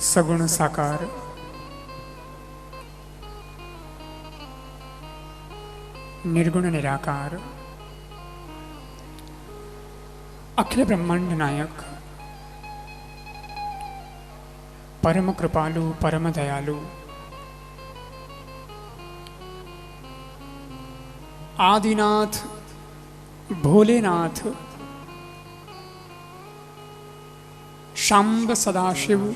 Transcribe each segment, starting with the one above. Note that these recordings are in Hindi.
सगुण साकार निर्गुण निराकार अखिल ब्रह्मांड नायक परम कृपालु परम दयालु आदिनाथ भोलेनाथ शांब सदाशिव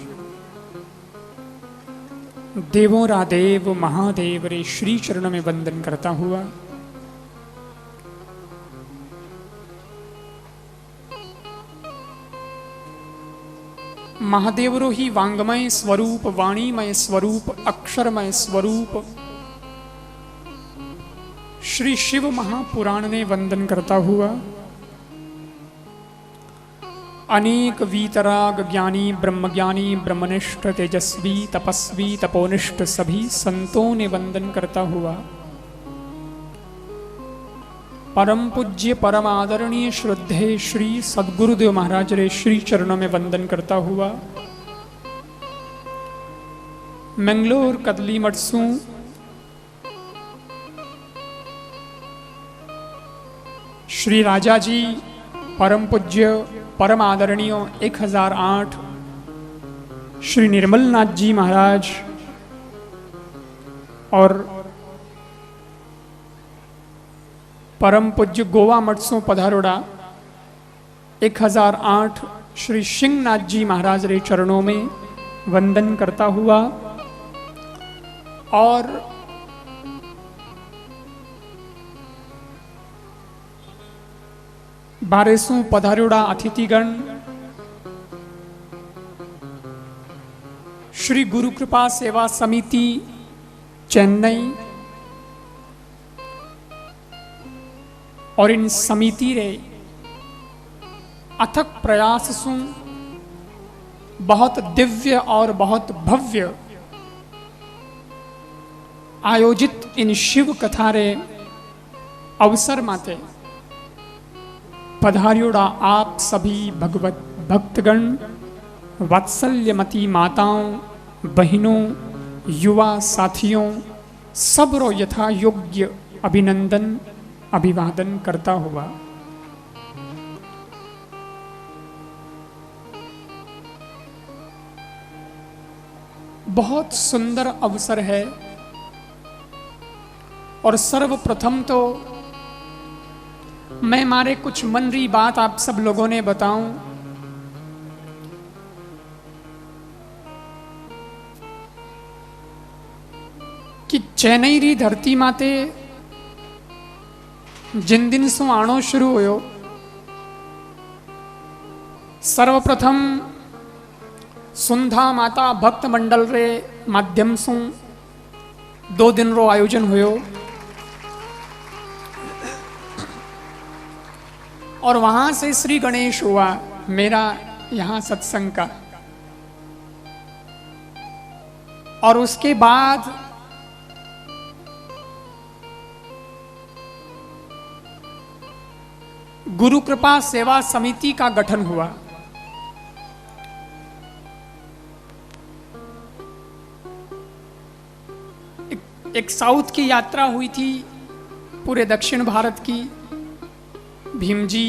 देवों रादेव महादेव रे श्री चरणों में वंदन करता हुआ महादेवरो ही वांगमय स्वरूप वाणीमय स्वरूप अक्षरमय स्वरूप श्री शिव महापुराण ने वंदन करता हुआ अनेक वीतराग ज्ञानी ब्रह्मनिष्ठ तेजस्वी तपस्वी तपोनिष्ठ सभी संतों ने वंदन करता हुआ परम पूज्य परम आदरणीय श्रद्धेय श्री सद्गुरुदेव महाराज रे श्री चरणों में वंदन करता हुआ मंगलोर कदली मठसू श्री राजा जी परम पूज्य परम आदरणीय 1008 श्री निर्मलनाथ जी महाराज और परम पूज्य गोवा मठसों पधारोड़ा 1008 श्री सिंहनाथ जी महाराज रे चरणों में वंदन करता हुआ और बारेसों पधारोड़ा अतिथिगण श्री गुरु कृपा सेवा समिति चेन्नई और इन समिति रे अथक प्रयास सु बहुत दिव्य और बहुत भव्य आयोजित इन शिव कथा रे अवसर माते पधारियोड़ा आप सभी भगवत भक्तगण वात्सल्यमती माताओं बहनों युवा साथियों सबरो यथा योग्य अभिनंदन अभिवादन करता हुआ बहुत सुंदर अवसर है और सर्वप्रथम तो मैं मारे कुछ मन री बात आप सब लोगों ने बताऊं कि चेन्नई री धरती माते जिन दिन सु आणो शुरू हुयो सर्वप्रथम सुंधा माता भक्त मंडल रे माध्यम सु 2 दिन रो आयोजन हुयो और वहां से श्री गणेश हुआ मेरा यहां सत्संग का और उसके बाद गुरु कृपा सेवा समिति का गठन हुआ एक साउथ की यात्रा हुई थी पूरे दक्षिण भारत की भीमजी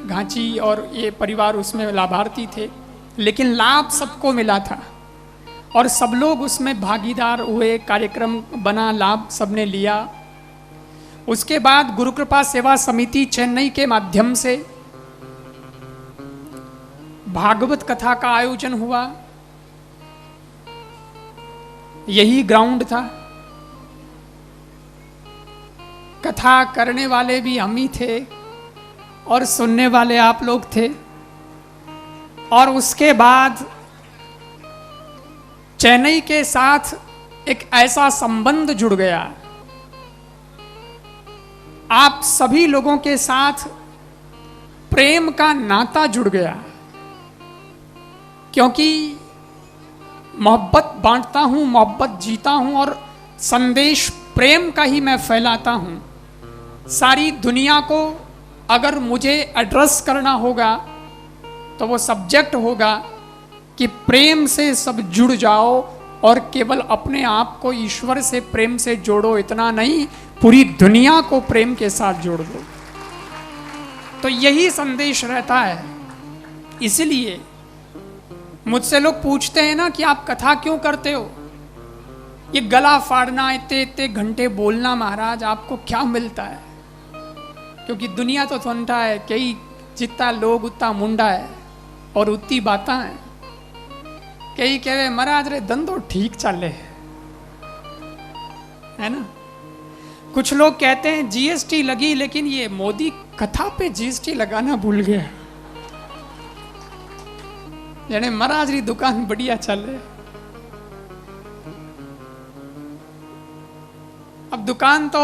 घाची और ये परिवार उसमें लाभार्थी थे लेकिन लाभ सबको मिला था और सब लोग उसमें भागीदार हुए कार्यक्रम बना लाभ सबने लिया उसके बाद गुरु कृपा सेवा समिति चेन्नई के माध्यम से भागवत कथा का आयोजन हुआ यही ग्राउंड था कथा करने वाले भी हम ही थे और सुनने वाले आप लोग थे और उसके बाद चेन्नई के साथ एक ऐसा संबंध जुड़ गया आप सभी लोगों के साथ प्रेम का नाता जुड़ गया क्योंकि मोहब्बत बांटता हूं मोहब्बत जीता हूं और संदेश प्रेम का ही मैं फैलाता हूं सारी दुनिया को अगर मुझे एड्रेस करना होगा तो वो सब्जेक्ट होगा कि प्रेम से सब जुड़ जाओ और केवल अपने आप को ईश्वर से प्रेम से जोड़ो, इतना नहीं, पूरी दुनिया को प्रेम के साथ जोड़ दो। तो यही संदेश रहता है। इसलिए मुझसे लोग पूछते हैं ना कि आप कथा क्यों करते हो, ये गला फाड़ना, इतने इतने घंटे बोलना, महाराज आपको क्या मिलता है? क्योंकि दुनिया तो थोड़ा है, कई जितना लोग उतना मुंडा है और उतनी बातें हैं। कई कहे महाराज रे धंधो ठीक चले है ना। कुछ लोग कहते हैं जीएसटी लगी, लेकिन ये मोदी कथा पे जीएसटी लगाना भूल गया। यानी महाराज री दुकान बढ़िया चल रही। अब दुकान तो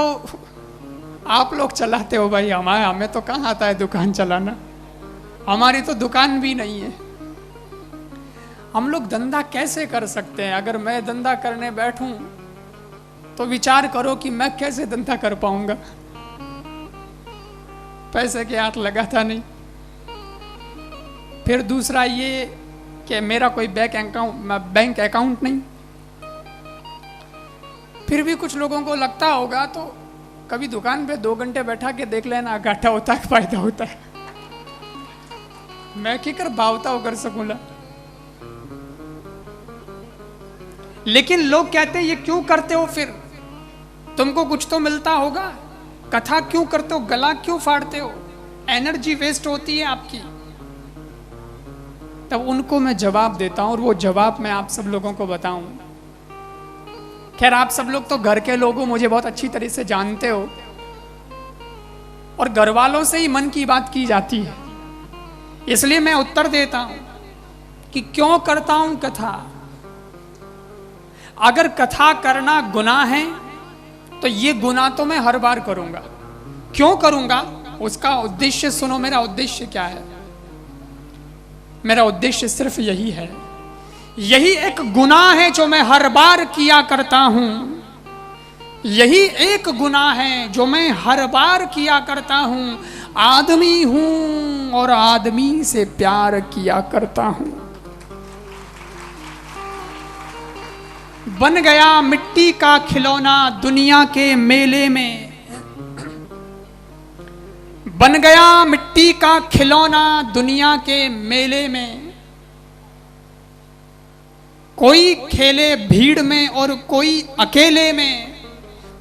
आप लोग चलाते हो भाई, हमें तो कहाँ आता है दुकान चलाना, हमारी तो दुकान भी नहीं है। हम लोग धंधा कैसे कर सकते हैं? अगर मैं धंधा करने बैठूं तो विचार करो कि मैं कैसे धंधा कर पाऊंगा, पैसे के हाथ लगाता नहीं। फिर दूसरा ये कि मेरा कोई बैंक अकाउंट नहीं। फिर भी कुछ लोगों को लगता होगा, तो कभी दुकान पे 2 घंटे बैठा के देख लेना, घाटा होता है फायदा होता है। मैं क्या कर भावता हो कर सकूंगा। लेकिन लोग कहते हैं ये क्यों करते हो? फिर तुमको कुछ तो मिलता होगा, कथा क्यों करते हो, गला क्यों फाड़ते हो, एनर्जी वेस्ट होती है आपकी। तब उनको मैं जवाब देता हूं, और वो जवाब मैं आप सब लोगों को बताऊं। खैर आप सब लोग तो घर के लोग हो, मुझे बहुत अच्छी तरह से जानते हो, और घर वालों से ही मन की बात की जाती है, इसलिए मैं उत्तर देता हूं कि क्यों करता हूं कथा। अगर कथा करना गुनाह है तो ये गुनाह तो मैं हर बार करूंगा। क्यों करूंगा? उसका उद्देश्य सुनो। मेरा उद्देश्य क्या है? मेरा उद्देश्य सिर्फ यही है, यही एक गुनाह है जो मैं हर बार किया करता हूं। यही एक गुनाह है जो मैं हर बार किया करता हूं। आदमी हूं और आदमी से प्यार किया करता हूं। बन गया मिट्टी का खिलौना दुनिया के मेले में। बन गया मिट्टी का खिलौना दुनिया के मेले में। कोई खेले भीड़ में और कोई अकेले में।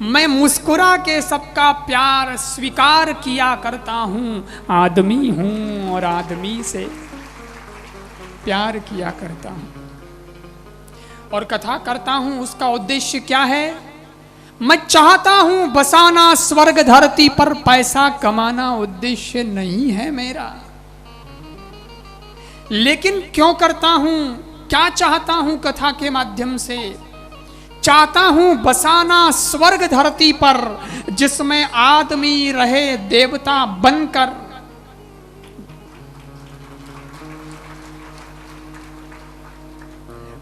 मैं मुस्कुरा के सबका प्यार स्वीकार किया करता हूं। आदमी हूं और आदमी से प्यार किया करता हूं। और कथा करता हूं, उसका उद्देश्य क्या है? मैं चाहता हूं बसाना स्वर्ग धरती पर, पैसा कमाना उद्देश्य नहीं है मेरा। लेकिन क्यों करता हूं? क्या चाहता हूं कथा के माध्यम से? चाहता हूं बसाना स्वर्ग धरती पर, जिसमें आदमी रहे देवता बनकर।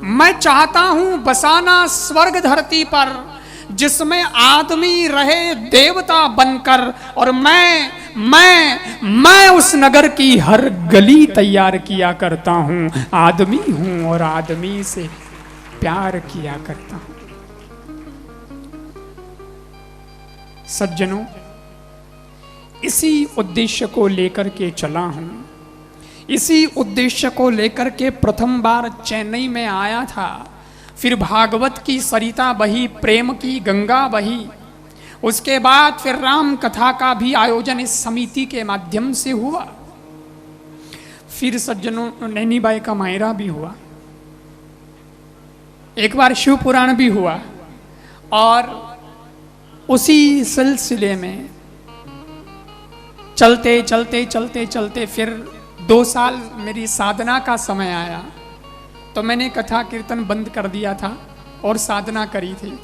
मैं चाहता हूं बसाना स्वर्ग धरती पर, जिसमें आदमी रहे देवता बनकर। और मैं उस नगर की हर गली तैयार किया करता हूं। आदमी हूं और आदमी से प्यार किया करता हूं। सज्जनों, इसी उद्देश्य को लेकर के चला हूं। इसी उद्देश्य को लेकर के प्रथम बार चेन्नई में आया था। फिर भागवत की सरिता बही, प्रेम की गंगा बही। उसके बाद फिर राम कथा का भी आयोजन इस समिति के माध्यम से हुआ। फिर सज्जनों, नैनीबाई का मायरा भी हुआ। एक बार शिव पुराण भी हुआ। और उसी सिलसिले में चलते चलते चलते चलते फिर 2 साल मेरी साधना का समय आया, तो मैंने कथा कीर्तन बंद कर दिया था और साधना करी थी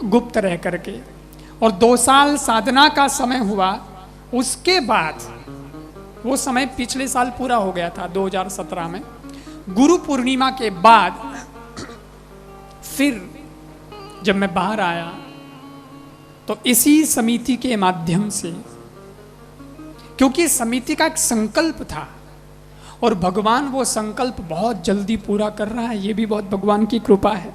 गुप्त रह करके। और 2 साल साधना का समय हुआ। उसके बाद वो समय पिछले साल पूरा हो गया था 2017 में। गुरु पूर्णिमा के बाद फिर जब मैं बाहर आया तो इसी समिति के माध्यम से, क्योंकि समिति का एक संकल्प था और भगवान वो संकल्प बहुत जल्दी पूरा कर रहा है। ये भी बहुत भगवान की कृपा है।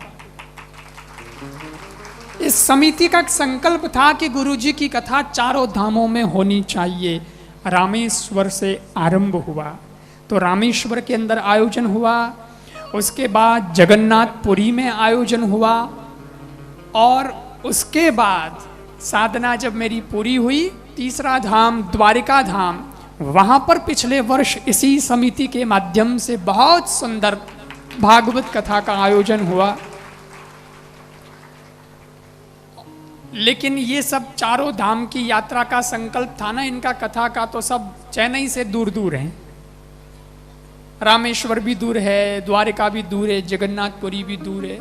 इस समिति का संकल्प था कि गुरुजी की कथा चारों धामों में होनी चाहिए। रामेश्वर से आरंभ हुआ, तो रामेश्वर के अंदर आयोजन हुआ, उसके बाद जगन्नाथपुरी में आयोजन हुआ, और उसके बाद साधना जब मेरी पूरी हुई, तीसरा धाम द्वारिका धाम, वहां पर पिछले वर्ष इसी समिति के माध्यम से बहुत सुंदर भागवत कथा का आयोजन हुआ। लेकिन ये सब चारों धाम की यात्रा का संकल्प था ना इनका, कथा का, तो सब चेन्नई से दूर दूर हैं। रामेश्वर भी दूर है, द्वारिका भी दूर है, जगन्नाथपुरी भी दूर है।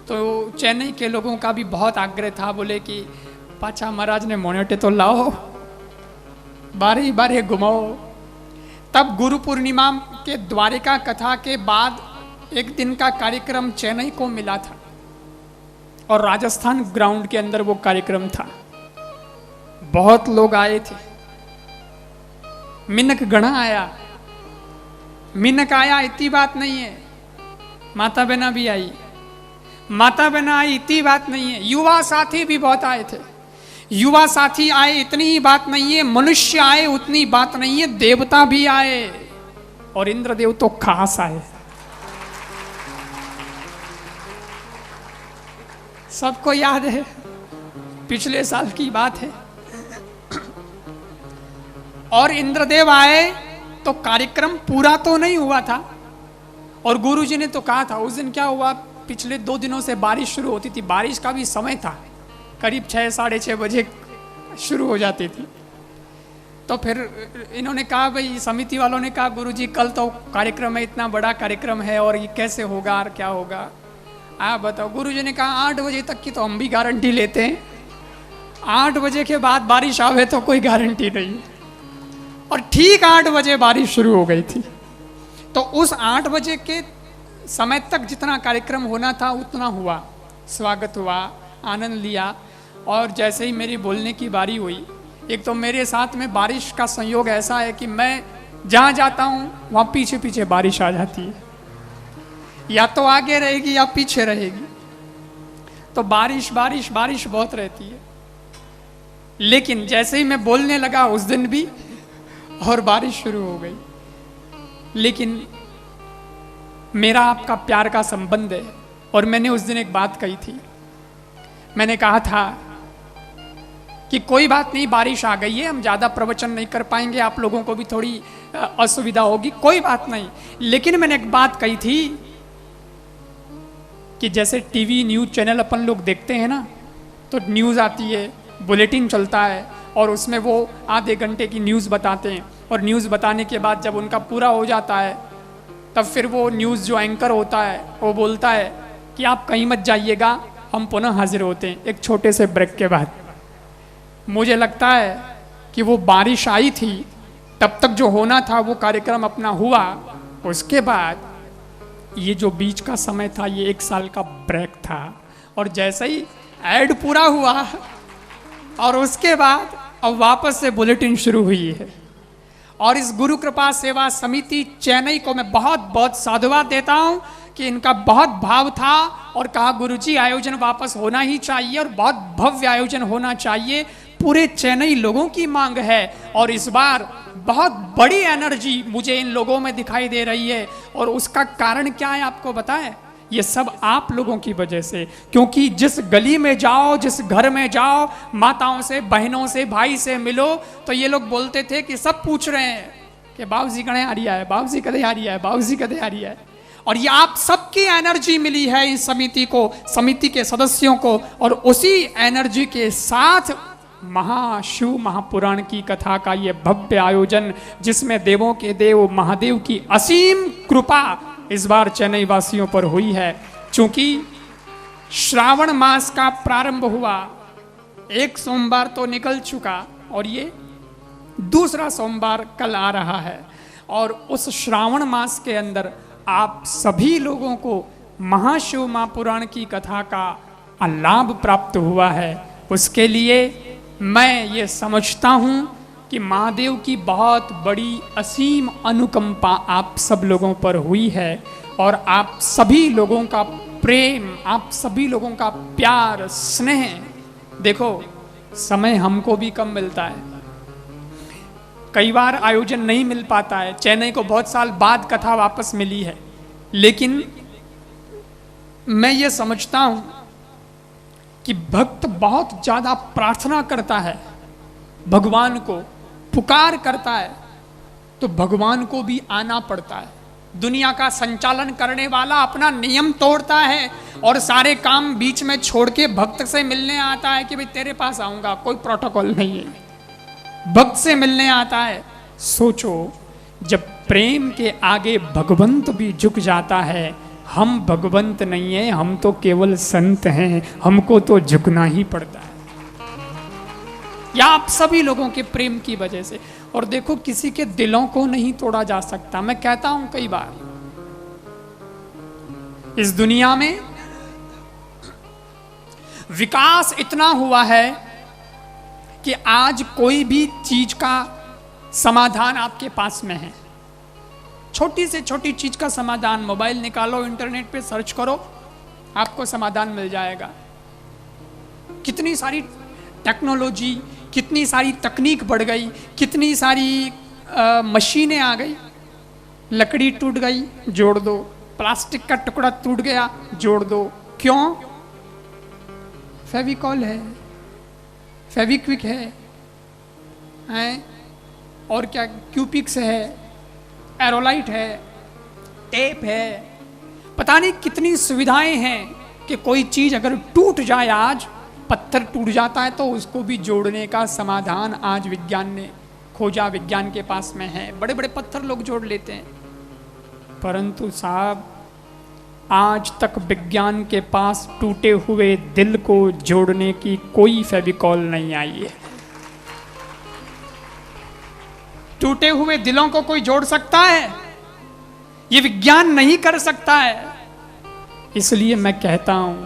तो चेन्नई के लोगों का भी बहुत आग्रह था, बोले कि पाचा महाराज ने मोनेटे तो लाओ, बारे बारे घुमाओ। तब गुरु पूर्णिमा के द्वारिका कथा के बाद एक दिन का कार्यक्रम चेन्नई को मिला था, और राजस्थान ग्राउंड के अंदर वो कार्यक्रम था। बहुत लोग आए थे, मिनक गणा आया, मिनक आया, इतनी बात नहीं है। माता बहना भी आई, माता बहना आई, इतनी बात नहीं है। युवा साथी भी बहुत आए थे, युवा साथी आए, इतनी ही बात नहीं है। मनुष्य आए, उतनी बात नहीं है। देवता भी आए, और इंद्रदेव तो खास आए। सबको याद है, पिछले साल की बात है। और इंद्रदेव आए तो कार्यक्रम पूरा तो नहीं हुआ था, और गुरुजी ने तो कहा था, उस दिन क्या हुआ, पिछले 2 दिनों से बारिश शुरू होती थी, बारिश का भी समय था, करीब 6 साढ़े 6 बजे शुरू हो जाती थी। तो फिर इन्होंने कहा, भाई समिति वालों ने कहा, गुरुजी कल तो कार्यक्रम है, इतना बड़ा कार्यक्रम है, और ये कैसे होगा और क्या होगा, आप बताओ। गुरुजी ने कहा 8 बजे तक की तो हम भी गारंटी लेते हैं, 8 बजे के बाद बारिश आवे तो कोई गारंटी नहीं। और ठीक 8 बजे बारिश शुरू हो गई थी। तो उस 8 बजे के समय तक जितना कार्यक्रम होना था उतना हुआ, स्वागत हुआ, आनंद लिया। और जैसे ही मेरी बोलने की बारी हुई, एक तो मेरे साथ में बारिश का संयोग ऐसा है कि मैं जहाँ जाता हूँ वहाँ पीछे पीछे बारिश आ जाती है, या तो आगे रहेगी या पीछे रहेगी। तो बारिश बारिश बारिश बहुत रहती है। लेकिन जैसे ही मैं बोलने लगा उस दिन भी और बारिश शुरू हो गई। लेकिन मेरा आपका प्यार का संबंध है, और मैंने उस दिन एक बात कही थी। मैंने कहा था कि कोई बात नहीं, बारिश आ गई है, हम ज़्यादा प्रवचन नहीं कर पाएंगे, आप लोगों को भी थोड़ी असुविधा होगी, कोई बात नहीं। लेकिन मैंने एक बात कही थी कि जैसे टीवी न्यूज़ चैनल अपन लोग देखते हैं ना, तो न्यूज़ आती है, बुलेटिन चलता है, और उसमें वो आधे घंटे की न्यूज़ बताते हैं, और न्यूज़ बताने के बाद जब उनका पूरा हो जाता है, तब फिर वो न्यूज़ जो एंकर होता है वो बोलता है कि आप कहीं मत जाइएगा, हम पुनः हाजिर होते हैं एक छोटे से ब्रेक के बाद। मुझे लगता है कि वो बारिश आई थी, तब तक जो होना था वो कार्यक्रम अपना हुआ, उसके बाद ये जो बीच का समय था ये 1 साल का ब्रेक था। और जैसे ही ऐड पूरा हुआ और उसके बाद अब वापस से बुलेटिन शुरू हुई है। और इस गुरु कृपा सेवा समिति चेन्नई को मैं बहुत बहुत साधुवाद देता हूँ कि इनका बहुत भाव था, और कहा गुरुजी आयोजन वापस होना ही चाहिए, और बहुत भव्य आयोजन होना चाहिए, पूरे चेन्नई लोगों की मांग है। और इस बार बहुत बड़ी एनर्जी मुझे इन लोगों में दिखाई दे रही है, और उसका कारण क्या है आपको बताएं, ये सब आप लोगों की वजह से। क्योंकि जिस गली में जाओ, जिस घर में जाओ, माताओं से, बहनों से, भाई से मिलो, तो ये लोग बोलते थे कि सब पूछ रहे हैं कि बाबूजी कड़े आ रिया है, बाबूजी कदे आ रिया है, बाबूजी कदे आ रिया है। और ये आप सबकी एनर्जी मिली है इस समिति को, समिति के सदस्यों को, और उसी एनर्जी के साथ महाशिव महापुराण की कथा का ये भव्य आयोजन, जिसमें देवों के देव महादेव की असीम कृपा इस बार चेन्नई वासियों पर हुई है। चूंकि श्रावण मास का प्रारंभ हुआ, एक सोमवार तो निकल चुका, और ये दूसरा सोमवार कल आ रहा है, और उस श्रावण मास के अंदर आप सभी लोगों को महाशिव महापुराण की कथा का लाभ प्राप्त हुआ है। उसके लिए मैं ये समझता हूँ कि महादेव की बहुत बड़ी असीम अनुकंपा आप सब लोगों पर हुई है और आप सभी लोगों का प्रेम, आप सभी लोगों का प्यार, स्नेह। देखो, समय हमको भी कम मिलता है, कई बार आयोजन नहीं मिल पाता है। चेन्नई को बहुत साल बाद कथा वापस मिली है, लेकिन मैं ये समझता हूं कि भक्त बहुत ज्यादा प्रार्थना करता है, भगवान को पुकार करता है, तो भगवान को भी आना पड़ता है। दुनिया का संचालन करने वाला अपना नियम तोड़ता है और सारे काम बीच में छोड़ के भक्त से मिलने आता है कि भाई तेरे पास आऊंगा, कोई प्रोटोकॉल नहीं है, भक्त से मिलने आता है। सोचो, जब प्रेम के आगे भगवंत भी झुक जाता है, हम भगवंत नहीं है, हम तो केवल संत हैं, हमको तो झुकना ही पड़ता है, या आप सभी लोगों के प्रेम की वजह से। और देखो, किसी के दिलों को नहीं तोड़ा जा सकता। मैं कहता हूं कई बार, इस दुनिया में विकास इतना हुआ है कि आज कोई भी चीज का समाधान आपके पास में है। छोटी से छोटी चीज का समाधान, मोबाइल निकालो, इंटरनेट पे सर्च करो, आपको समाधान मिल जाएगा। कितनी सारी टेक्नोलॉजी, कितनी सारी तकनीक बढ़ गई, कितनी सारी मशीनें आ गई। लकड़ी टूट गई, जोड़ दो, प्लास्टिक का टुकड़ा टूट गया, जोड़ दो। क्यों? फेविकॉल है, फेविक्विक है, और क्या, क्यूपिक्स है, एरोलाइट है, टेप है, पता नहीं कितनी सुविधाएं हैं कि कोई चीज अगर टूट जाए, आज पत्थर टूट जाता है तो उसको भी जोड़ने का समाधान आज विज्ञान ने खोजा, विज्ञान के पास में है। बड़े बड़े पत्थर लोग जोड़ लेते हैं, परंतु साहब आज तक विज्ञान के पास टूटे हुए दिल को जोड़ने की कोई फेविकॉल नहीं आई है। टूटे हुए दिलों को कोई जोड़ सकता है? ये विज्ञान नहीं कर सकता है। इसलिए मैं कहता हूं,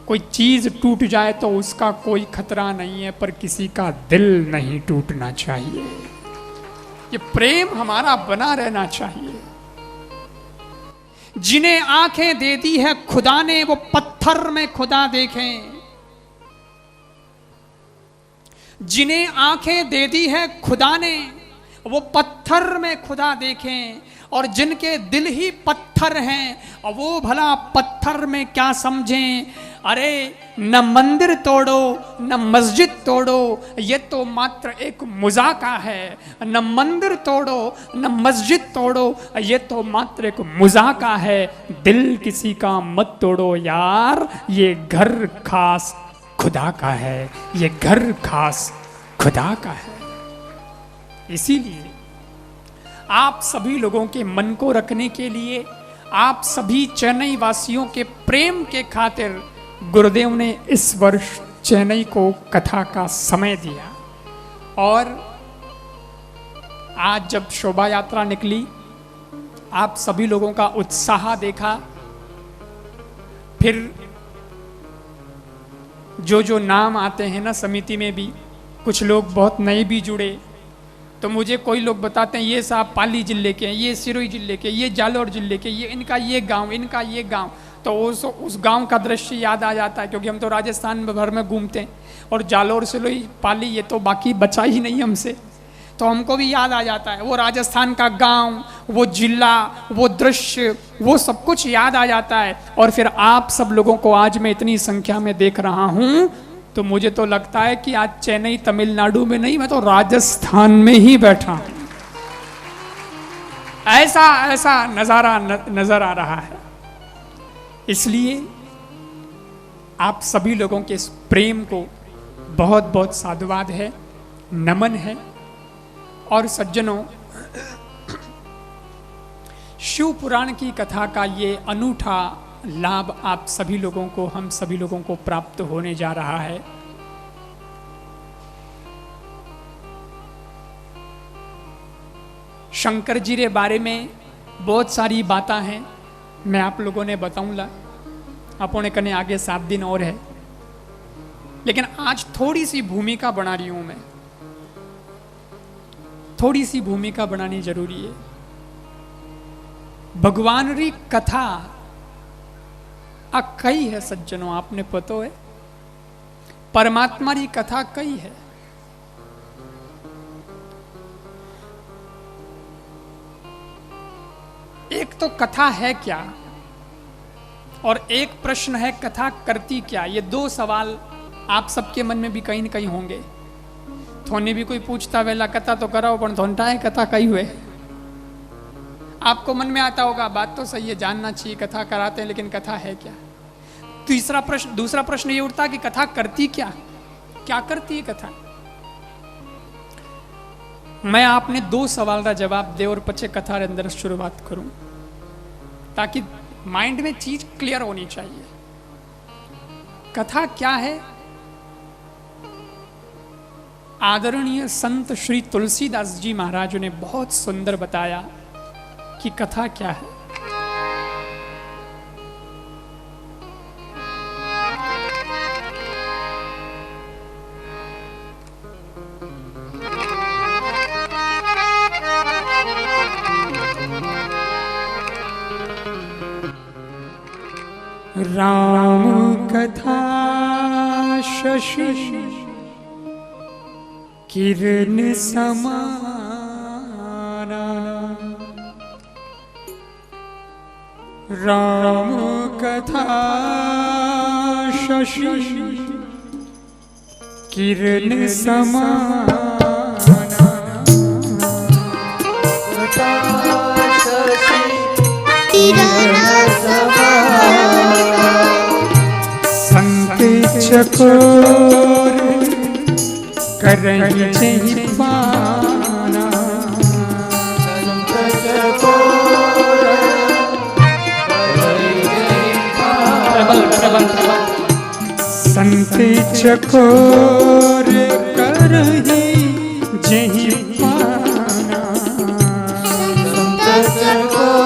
कोई चीज टूट जाए तो उसका कोई खतरा नहीं है, पर किसी का दिल नहीं टूटना चाहिए। ये प्रेम हमारा बना रहना चाहिए। जिन्हें आंखें दे दी है खुदा ने, वो पत्थर में खुदा देखें। जिन्हें आंखें दे दी है खुदा ने, वो पत्थर में खुदा देखें। और जिनके दिल ही पत्थर हैं, वो भला पत्थर में क्या समझें। अरे न मंदिर तोड़ो, न मस्जिद तोड़ो, ये तो मात्र एक मुजाका है। न मंदिर तोड़ो, न मस्जिद तोड़ो, ये तो मात्र एक मुजाका है। दिल किसी का मत तोड़ो यार, ये घर खास खुदा का है, ये घर खास खुदा का है। इसीलिए आप सभी लोगों के मन को रखने के लिए, आप सभी चेन्नई वासियों के प्रेम के खातिर गुरुदेव ने इस वर्ष चेन्नई को कथा का समय दिया। और आज जब शोभा यात्रा निकली, आप सभी लोगों का उत्साह देखा। फिर जो नाम आते हैं ना समिति में भी, कुछ लोग बहुत नए भी जुड़े, तो मुझे कोई लोग बताते हैं ये साहब पाली जिले के हैं, ये सिरोही जिले के, ये जालोर जिले के, ये इनका ये गांव, इनका ये गांव। तो उस गांव का दृश्य याद आ जाता है, क्योंकि हम तो राजस्थान भर में घूमते हैं, और जालोर सिरोही पाली ये तो बाकी बचा ही नहीं हमसे, तो हमको भी याद आ जाता है वो राजस्थान का गांव, वो जिला, वो दृश्य, वो सब कुछ याद आ जाता है। और फिर आप सब लोगों को आज मैं इतनी संख्या में देख रहा हूं, तो मुझे तो लगता है कि आज चेन्नई तमिलनाडु में नहीं, मैं तो राजस्थान में ही बैठा हूं। ऐसा नजारा नजर आ रहा है। इसलिए आप सभी लोगों के इस प्रेम को बहुत बहुत साधुवाद है, नमन है। और सज्जनों, शिव पुराण की कथा का ये अनूठा लाभ आप सभी लोगों को, हम सभी लोगों को प्राप्त होने जा रहा है। शंकर जी के बारे में बहुत सारी बातें हैं, मैं आप लोगों ने बताऊंगा। अपने कने आगे 7 दिन और है, लेकिन आज थोड़ी सी भूमिका बना रही हूं मैं। थोड़ी सी भूमिका बनानी जरूरी है। भगवान री कथा आ कई है सज्जनों, आपने पतो है। परमात्मा री कथा कई है। एक तो कथा है क्या, और एक प्रश्न है कथा करती क्या। ये दो सवाल आप सबके मन में भी कहीं न कहीं होंगे। थोने भी कोई पूछता वेला कथा तो कराओ, पण थोनटा है कथा कई हुए। आपको मन में आता होगा बात तो सही है, जानना चाहिए, कथा कराते हैं, लेकिन कथा है क्या। दूसरा प्रश्न ये उठता कि कथा करती क्या, क्या करती है कथा। मैं आपने दो सवाल का जवाब दे और पचे कथा रे अंदर शुरुआत करूं, ताकि माइंड में चीज क्लियर होनी चाहिए। कथा क्या है। आदरणीय संत श्री तुलसीदास जी महाराज ने बहुत सुंदर बताया कि कथा क्या है। राम कथा शशि किरण समाना, राम कथा शशि किरण समाना, संत चकोर करहि जहि पाना, संत चकोर संत चकोर करहि जहि पाना, संत चकोर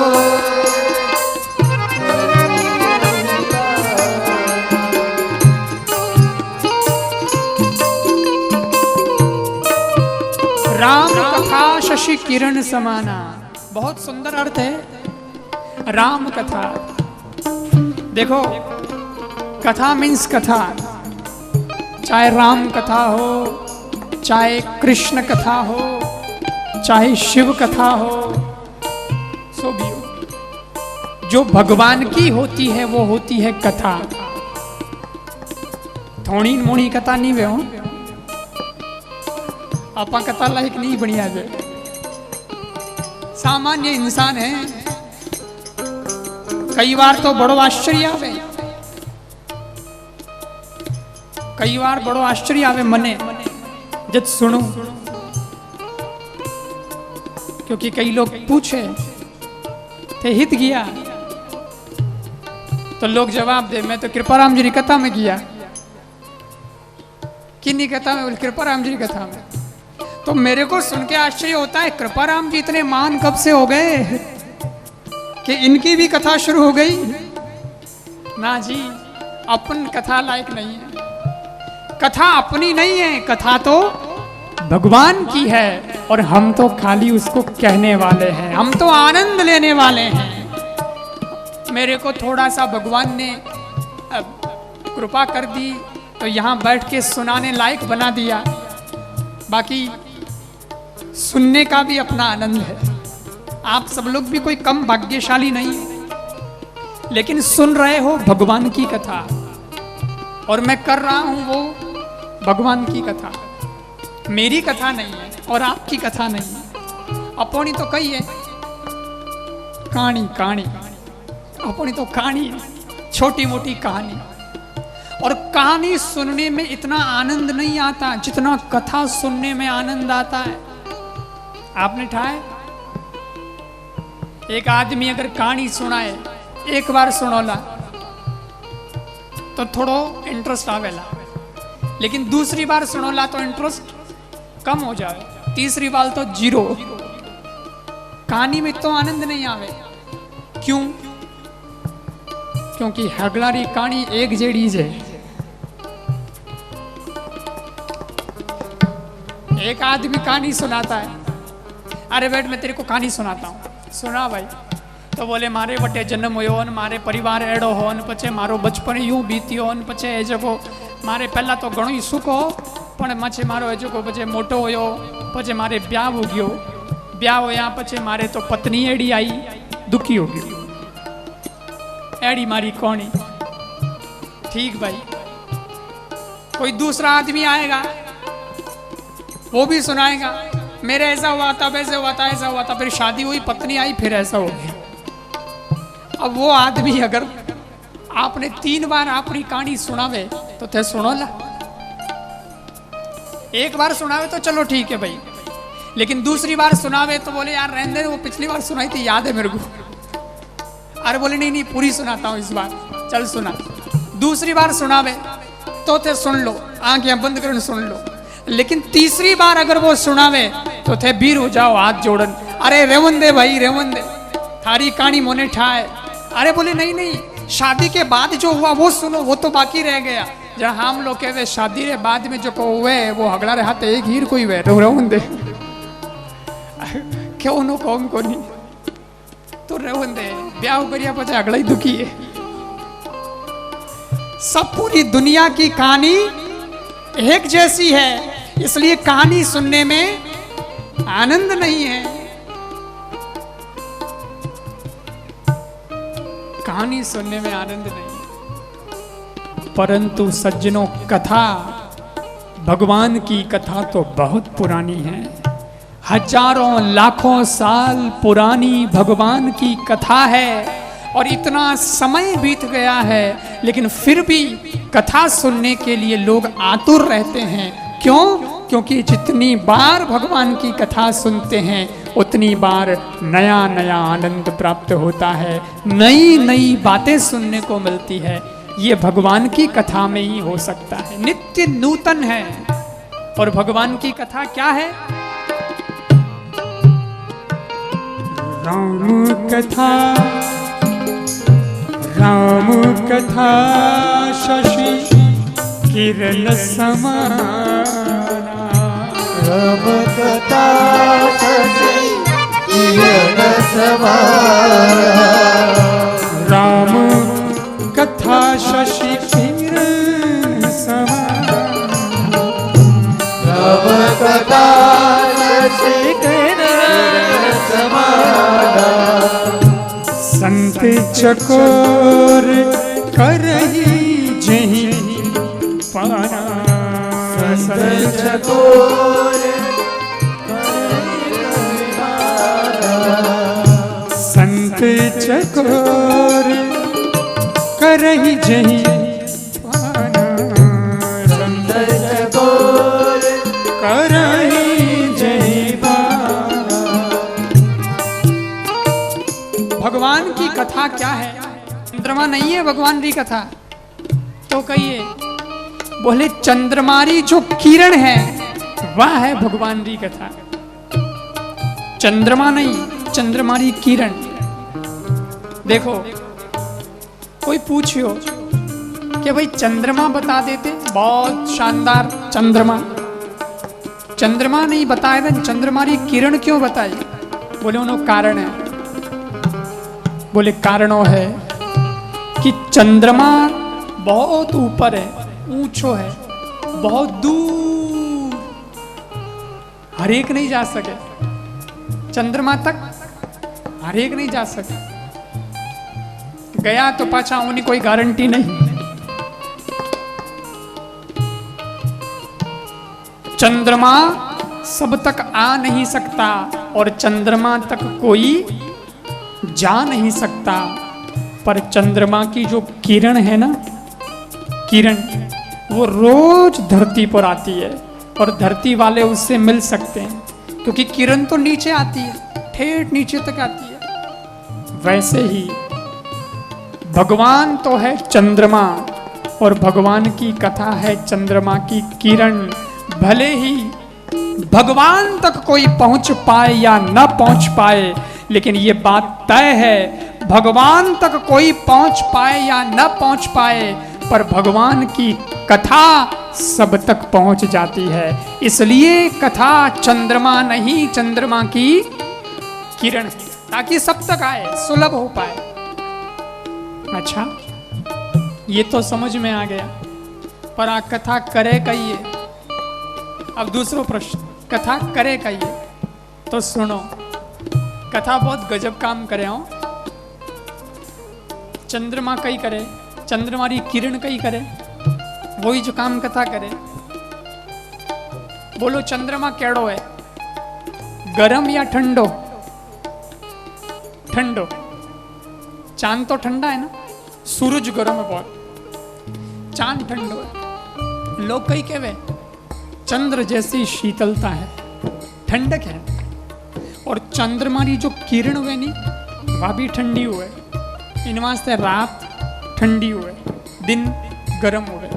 राम कथा शशि किरण समाना। बहुत सुंदर अर्थ है राम कथा। देखो, कथा मीन्स कथा, चाहे राम कथा हो, चाहे कृष्ण कथा हो, चाहे शिव कथा हो, सो भी हो, जो भगवान की होती है वो होती है कथा। थोड़ी मोड़ी कथा नहीं वे हो, आपा कथा लायक नहीं बढ़िया जे। सामान्य इंसान है, कई बार तो बड़ो आश्चर्य आवे, कई बार बड़ो आश्चर्य आवे मने जब सुनू, क्योंकि कई लोग पूछे थे हित गया तो लोग जवाब दे मैं तो कृपाराम जी की कथा में गया। किन्नी कथा में? बोल कृपाराम जी की कथा में। तो मेरे को सुन के आश्चर्य होता है, कृपाराम जी इतने महान कब से हो गए कि इनकी भी कथा शुरू हो गई? ना जी, अपन कथा लायक नहीं है। कथा अपनी नहीं है, कथा तो भगवान की है, और हम तो खाली उसको कहने वाले हैं, हम तो आनंद लेने वाले हैं। मेरे को थोड़ा सा भगवान ने कृपा कर दी तो यहाँ बैठ के सुनाने लायक बना दिया। बाकी सुनने का भी अपना आनंद है। आप सब लोग भी कोई कम भाग्यशाली नहीं, लेकिन सुन रहे हो भगवान की कथा, और मैं कर रहा हूं वो भगवान की कथा। मेरी कथा नहीं है और आपकी कथा नहीं है, अपनी तो कही है कहानी, कहानी अपनी तो कहानी है, छोटी मोटी कहानी। और कहानी सुनने में इतना आनंद नहीं आता जितना कथा सुनने में आनंद आता है। आपने ठाए, एक आदमी अगर कहानी सुनाए, एक बार सुनोला तो थोड़ो इंटरेस्ट आवेला, लेकिन दूसरी बार सुनोला तो इंटरेस्ट कम हो जाए, तीसरी बार तो जीरो। कहानी में तो आनंद नहीं आवे। क्यों? क्योंकि हगलारी कहानी एक जेड़ी है। एक आदमी कहानी सुनाता है, अरे बैठ मैं तेरे को कहानी सुनाता हूँ। सुना भाई। तो बोले मारे वटे जन्म हुयो ने मारे परिवार एड़ो हो ने पछे मारो बचपन यूं बीत्यो ने पछे ए जको मारे पहला तो घणो ही सुख हो पण मछे मारो ए जको पछे मोटो होयो पछे मारे ब्याह हो गयो। ब्याह होया पछे मारे तो पत्नी एड़ी आई दुखी हो गयो। एड़ी मारी कौनी। ठीक भाई। कोई दूसरा आदमी आएगा वो भी सुनाएगा मेरे ऐसा हुआ था वैसे हुआ था ऐसा हुआ था फिर शादी हुई पत्नी आई फिर ऐसा हो गया। अब वो आदमी अगर आपने 3 बार अपनी कहानी सुनावे तो थे सुनो ला। एक बार सुनावे तो चलो ठीक है भाई लेकिन दूसरी बार सुनावे तो बोले यार रहने दे वो पिछली बार सुनाई थी याद है मेरे को। अरे बोले नहीं नहीं पूरी सुनाता हूं इस बार चल सुना। दूसरी बार सुनावे तो थे सुन लो आंखें बंद कर सुन लो। लेकिन तीसरी बार अगर वो सुनावे तो थे बीर हो जाओ हाथ जोड़न। अरे रेवन दे भाई रेवन दे थारी कहानी मोने ठाए। अरे बोले नहीं नहीं शादी के बाद जो हुआ वो सुनो वो तो बाकी रह गया। जहाँ हम लोग कहते शादी के बाद में जो को हुए वो हगड़ा रहा तो एक हीर कोई वे रेवन दे क्यों नो कौन को नहीं तो रेवन दे ब्याह करिया पचे अगला ही दुखी है। सब पूरी दुनिया की कहानी एक जैसी है इसलिए कहानी सुनने में आनंद नहीं है। कहानी सुनने में आनंद नहीं परंतु सज्जनों कथा भगवान की कथा तो बहुत पुरानी है। हजारों लाखों साल पुरानी भगवान की कथा है और इतना समय बीत गया है लेकिन फिर भी कथा सुनने के लिए लोग आतुर रहते हैं। क्यों? क्योंकि जितनी बार भगवान की कथा सुनते हैं उतनी बार नया नया आनंद प्राप्त होता है नई नई बातें सुनने को मिलती है। ये भगवान की कथा में ही हो सकता है नित्य नूतन है। और भगवान की कथा क्या है? राम कथा शशि किरण समाना। राम कथा शशि किरण समाना। राम कथा शशि किरण समाना। राम कथा शशि किरण समाना। संत चकोर करही जही पाना। संत चकोर संत चकोर करही जही पाना। संत चकोर करही जही पाना। भगवान की कथा क्या है? चंद्रमा नहीं है भगवान की कथा तो कहिए बोले चंद्रमारी जो किरण है वह है भगवान की कथा। चंद्रमा नहीं चंद्रमारी किरण। देखो कोई पूछियो कि भाई चंद्रमा बता देते बहुत शानदार चंद्रमा। चंद्रमा नहीं बताए थे चंद्रमारी किरण क्यों बताई? बोले उन्होंने कारण है। बोले कारणों है कि चंद्रमा बहुत ऊपर है ऊंचो है बहुत दूर हर एक नहीं जा सके। चंद्रमा तक हर एक नहीं जा सके। गया तो पाछा उन्हें कोई गारंटी नहीं। चंद्रमा सब तक आ नहीं सकता और चंद्रमा तक कोई जा नहीं सकता। पर चंद्रमा की जो किरण है ना किरण वो रोज धरती पर आती है और धरती वाले उससे मिल सकते हैं क्योंकि किरण तो नीचे आती है ठेठ नीचे तक आती है। वैसे ही भगवान तो है चंद्रमा और भगवान की कथा है चंद्रमा की किरण। भले ही भगवान तक कोई पहुंच पाए या न पहुंच पाए लेकिन ये बात तय है भगवान तक कोई पहुंच पाए या न पहुंच पाए पर भगवान की कथा सब तक पहुंच जाती है। इसलिए कथा चंद्रमा नहीं चंद्रमा की किरण है, ताकि सब तक आए, सुलभ हो पाए। अच्छा, ये तो समझ में आ गया, पर आ कथा करे कहिए। अब दूसरो प्रश्न, कथा करे कहिए। तो सुनो, कथा बहुत गजब काम करे हो। चंद्रमा कई करे, चंद्रमा री किरण कई करे, वही जो काम कथा करे। बोलो चंद्रमा केड़ो है, गरम या ठंडो? ठंडो। चांद तो ठंडा है ना, सूरज गरम है बहुत, चांद ठंडो है। लोग कई कहवे चंद्र जैसी शीतलता है, ठंडक है। और चंद्रमा री जो किरण हुए नी, वह भी ठंडी हुए। इन वास्ते रात ठंडी हुए, दिन गर्म हुए।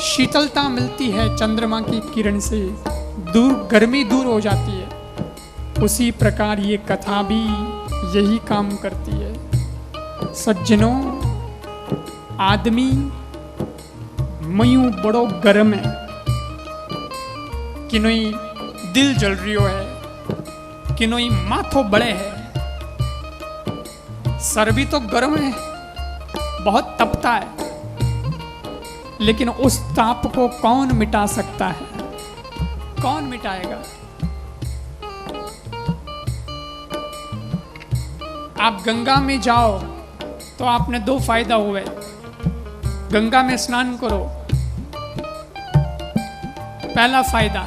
शीतलता मिलती है चंद्रमा की किरण से, दूर गर्मी दूर हो जाती है। उसी प्रकार ये कथा भी यही काम करती है। सज्जनों, आदमी मयूं बड़ो गर्म है, किनोई दिल जल रियो है, किनोई माथो बड़े है, सर भी तो गर्म है, बहुत तपता है। लेकिन उस ताप को कौन मिटा सकता है? कौन मिटाएगा? आप गंगा में जाओ तो आपने दो फायदा हुए। गंगा में स्नान करो, पहला फायदा,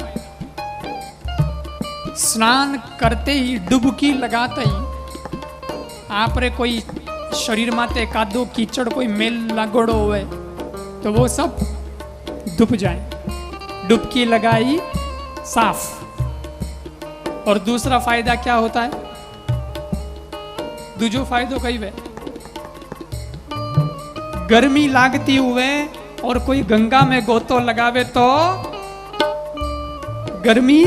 स्नान करते ही, डुबकी लगाते ही आप रे कोई शरीर माते कादो कीचड़ कोई मेल लागोड़ो हुए तो वो सब डूब जाए। डुबकी लगाई, साफ। और दूसरा फायदा क्या होता है? दूजो फायदो कई वे, गर्मी लागती हुए और कोई गंगा में गोतो लगावे तो गर्मी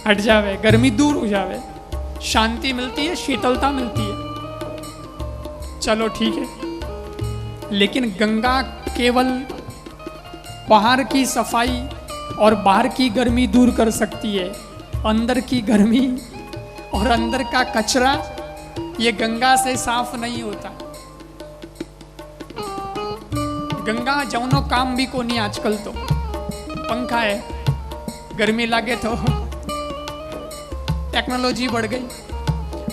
हट जावे, गर्मी दूर हो जावे, शांति मिलती है, शीतलता मिलती है। चलो ठीक है, लेकिन गंगा केवल बाहर की सफाई और बाहर की गर्मी दूर कर सकती है। अंदर की गर्मी और अंदर का कचरा ये गंगा से साफ नहीं होता। गंगा जौनो काम भी को नहीं आजकल तो। पंखा है, गर्मी लागे तो टेक्नोलॉजी बढ़ गई,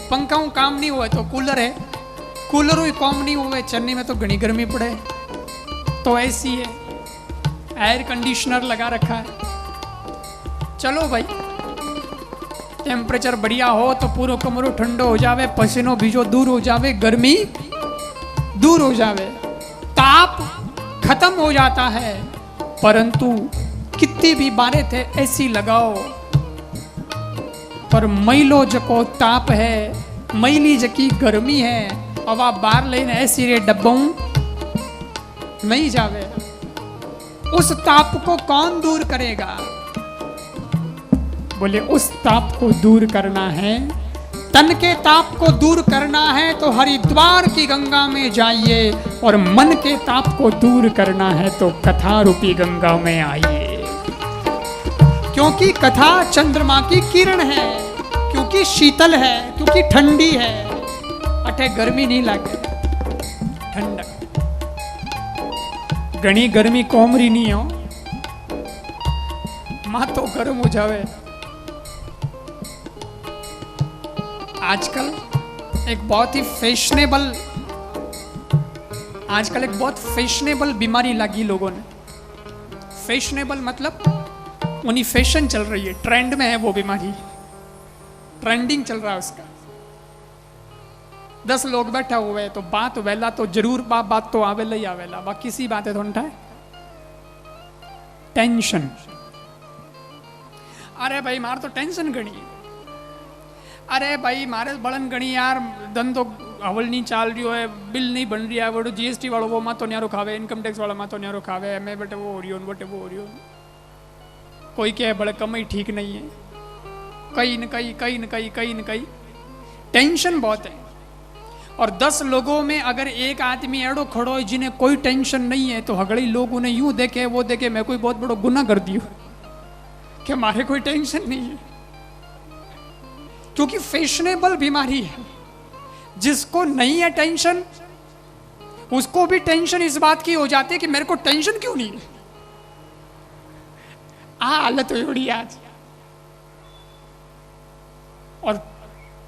पंखा काम नहीं हुआ तो कूलर है, कूलर ही काम नहीं हुए, चेन्नई में तो घनी गर्मी पड़े तो ऐसी है, एयर कंडीशनर लगा रखा है। चलो भाई, टेम्परेचर बढ़िया हो तो पूरा कमरो ठंडो हो जावे, पसीनो भीजो दूर हो जावे, गर्मी दूर हो जावे, ताप खत्म हो जाता है। परंतु कितनी भी बारे थे ऐसी लगाओ, पर मैलो जको ताप है, मैली जकी गर्मी है, अब आप बाहर लेने ऐसी रे डब्बों नहीं जावे। उस ताप को कौन दूर करेगा? बोले उस ताप को दूर करना है, तन के ताप को दूर करना है तो हरिद्वार की गंगा में जाइए, और मन के ताप को दूर करना है तो कथा रूपी गंगा में आइए। क्योंकि कथा चंद्रमा की किरण है, क्योंकि शीतल है, क्योंकि ठंडी है। अठे गर्मी नहीं लागे, ठंडक। घनी गर्मी कोमरी नहीं हो, माथो गर्म हो जावे। आजकल एक बहुत फैशनेबल बीमारी लगी लोगों ने। फैशनेबल मतलब उन्हीं फैशन चल रही है, ट्रेंड में है वो बीमारी, ट्रेंडिंग चल रहा है उसका। 10 लोग बैठा हुए तो बात वेला तो जरूर बात तो आवेला ही आवेला, बाकी किसी बात है तो उनका टेंशन। अरे भाई मार तो टेंशन घनी, अरे भाई मारे बड़न घनी यार, धंधो हवल नहीं चाल रही है, बिल नहीं बन रही है, वो जीएसटी वालों वो माँ तो न्यारो खावे, इनकम टैक्स वाला माँ तो न्यारो खावे, मैं बेटे वो हो रही हूँ, बेटे वो हो रही हूँ। कोई क्या बड़े कमाई ठीक नहीं है, कहीं न कहीं टेंशन बहुत है। और 10 लोगों में अगर एक आदमी एड़ो खड़ो है जिन्हें कोई टेंशन नहीं है, तो हगड़ी लोग उन्हें यूं देखे वो देखे मैं कोई बहुत बड़ा गुनाह कर दियो कि मारे कोई टेंशन नहीं है। क्योंकि फैशनेबल बीमारी है। जिसको नहीं है टेंशन, उसको भी टेंशन इस बात की हो जाती है कि मेरे को टेंशन क्यों नहीं है। हालत हुई बड़ी आज। और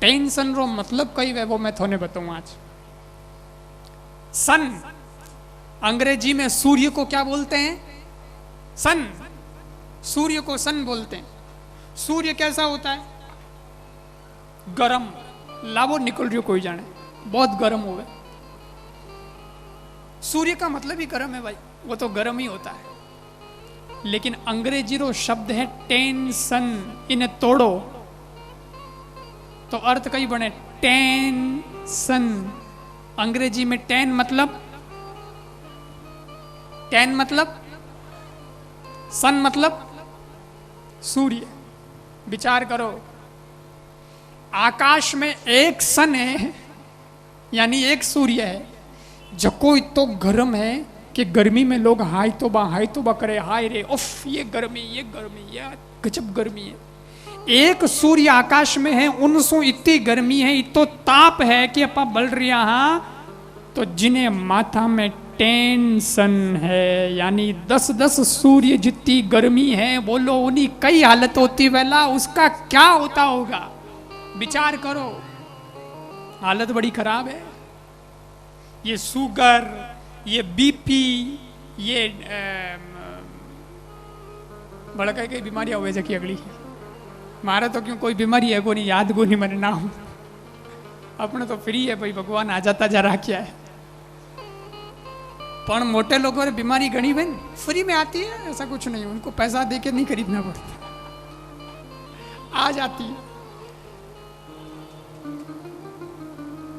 टेंशन रो मतलब कई वे वो मैं थोने बताऊं आज। सन, अंग्रेजी में सूर्य को क्या बोलते हैं? सन। सूर्य को सन बोलते हैं। सूर्य कैसा होता है? गरम। लावो निकल रही हो कोई जाने, बहुत गर्म हो गए। सूर्य का मतलब ही गर्म है भाई, वो तो गर्म ही होता है। लेकिन अंग्रेजी रो शब्द है टेंशन। इन्हें तोड़ो तो अर्थ कई बने टेंशन। अंग्रेजी में टेन मतलब सन मतलब सूर्य। विचार करो, आकाश में एक सन है यानी एक सूर्य है, जको इतो गर्म है कि गर्मी में लोग हाय तोबा करे, हाय रे उफ ये गर्मी ये गजब गर्मी है। एक सूर्य आकाश में है, उनसो इतनी गर्मी है, इतो ताप है कि अपा बल रिया। तो जिन्हें माथा में टेंशन है यानी 10-10 सूर्य जितनी गर्मी है, बोलो उन्हीं कई हालत होती वेला, उसका क्या होता होगा? विचार करो, हालत बड़ी खराब है। ये शुगर, ये बीपी, ये बड़ा कई बीमारियां हुए जकी अगली। मारे तो क्यों कोई बीमारी है को नहीं याद को नहीं मैंने नाम। अपने तो फ्री है भाई, भगवान आ जाता जा रहा क्या है। पर मोटे लोगों ने बीमारी घनी बहन फ्री में आती है, ऐसा कुछ नहीं, उनको पैसा देके नहीं खरीदना पड़ता, आ जाती है।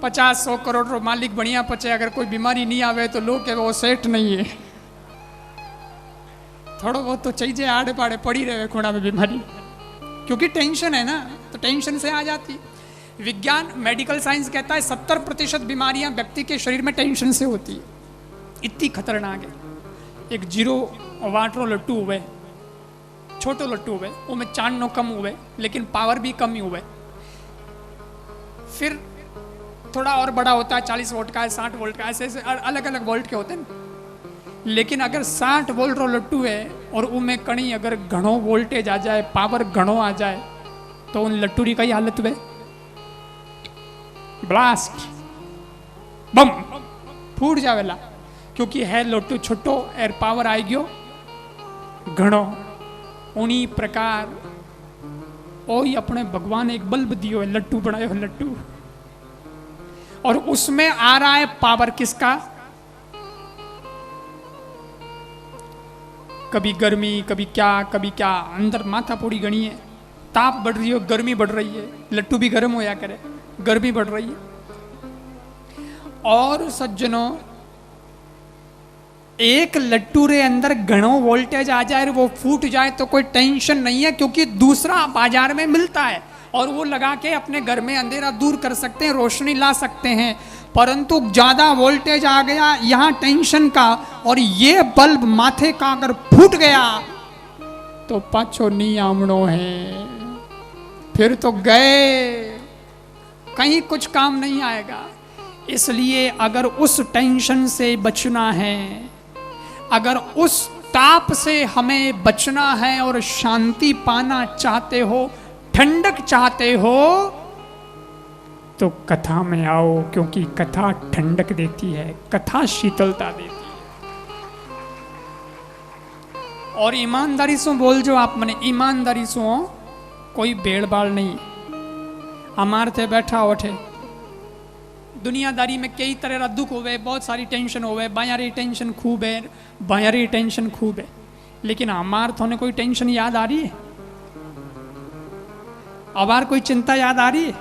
50-100 करोड़ रो मालिक बढ़िया पचे, अगर कोई बीमारी नहीं आवे तो लोग के वो सेठ नहीं है। थोड़ा बहुत तो चाहिए आड़े पाड़े पड़ी रहे खूणा में बीमारी, क्योंकि टेंशन है ना, तो टेंशन से आ जाती। विज्ञान मेडिकल साइंस कहता है 70% बीमारियां व्यक्ति के शरीर में टेंशन से होती है। इतनी खतरनाक है। एक 0 वाट रो लट्टू हुए, छोटो लट्टू हुए, वो में चांदनो कम हुए लेकिन पावर भी कम ही हुए। फिर थोड़ा और बड़ा होता है, 40 वोल्ट का है, 60 वोल्ट का, ऐसे अलग अलग वोल्ट के होते हैं। लेकिन अगर 60 वोल्ट रो लट्टू है और उनमें कहीं अगर घणो वोल्टेज आ जाए, पावर घणो आ जाए, तो उन लट्टू की कई हालत हुए, ब्लास्ट, बम फूट जावेला। क्योंकि है लट्टू छोटो एर पावर आई गयो घणो। उन्हीं प्रकार ओही अपने भगवान एक बल्ब दियो है, लट्टू बनायो है लट्टू, और उसमें आ रहा है पावर किसका? कभी गर्मी, कभी क्या, अंदर माथा पूरी गणी है, ताप बढ़ रही हो, गर्मी बढ़ रही है, लट्टू भी गर्म होया करे, गर्मी बढ़ रही है। और सज्जनों, एक लट्टू रे अंदर घणो वोल्टेज आ जाए, वो फूट जाए तो कोई टेंशन नहीं है, क्योंकि दूसरा बाजार में मिलता है और वो लगा के अपने घर में अंधेरा दूर कर सकते हैं, रोशनी ला सकते हैं। परंतु ज्यादा वोल्टेज आ गया यहां टेंशन का, और ये बल्ब माथे का अगर फूट गया तो पाछो नहीं आमणो है, फिर तो गए, कहीं कुछ काम नहीं आएगा। इसलिए अगर उस टेंशन से बचना है, अगर उस ताप से हमें बचना है और शांति पाना चाहते हो, ठंडक चाहते हो, तो कथा में आओ, क्योंकि कथा ठंडक देती है, कथा शीतलता देती है। और ईमानदारी से बोल जो आप मने, ईमानदारी से कोई भेड़भाड़ नहीं। हमारे थे बैठा उठे दुनियादारी में कई तरह का दुख होवे, बहुत सारी टेंशन होवे, बायारी टेंशन खूब है, बायारी टेंशन खूब है, लेकिन हमार थोने कोई टेंशन याद आ रही है? अबार कोई चिंता याद आ रही है?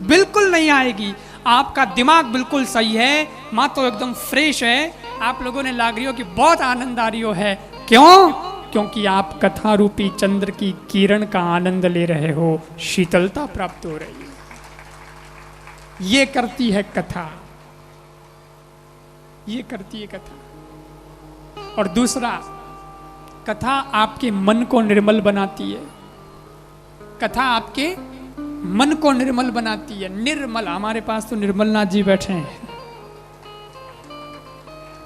बिल्कुल नहीं आएगी। आपका दिमाग बिल्कुल सही है, माँ तो एकदम फ्रेश है, आप लोगों ने लाग रही हो कि बहुत आनंद आ रही हो है। क्यों? क्योंकि आप कथा रूपी चंद्र की किरण का आनंद ले रहे हो, शीतलता प्राप्त हो रही है। ये करती है कथा, ये करती है कथा। और दूसरा, कथा आपके मन को निर्मल बनाती है। कथा आपके मन को निर्मल बनाती है। निर्मल, हमारे पास तो निर्मलनाथ जी बैठे हैं।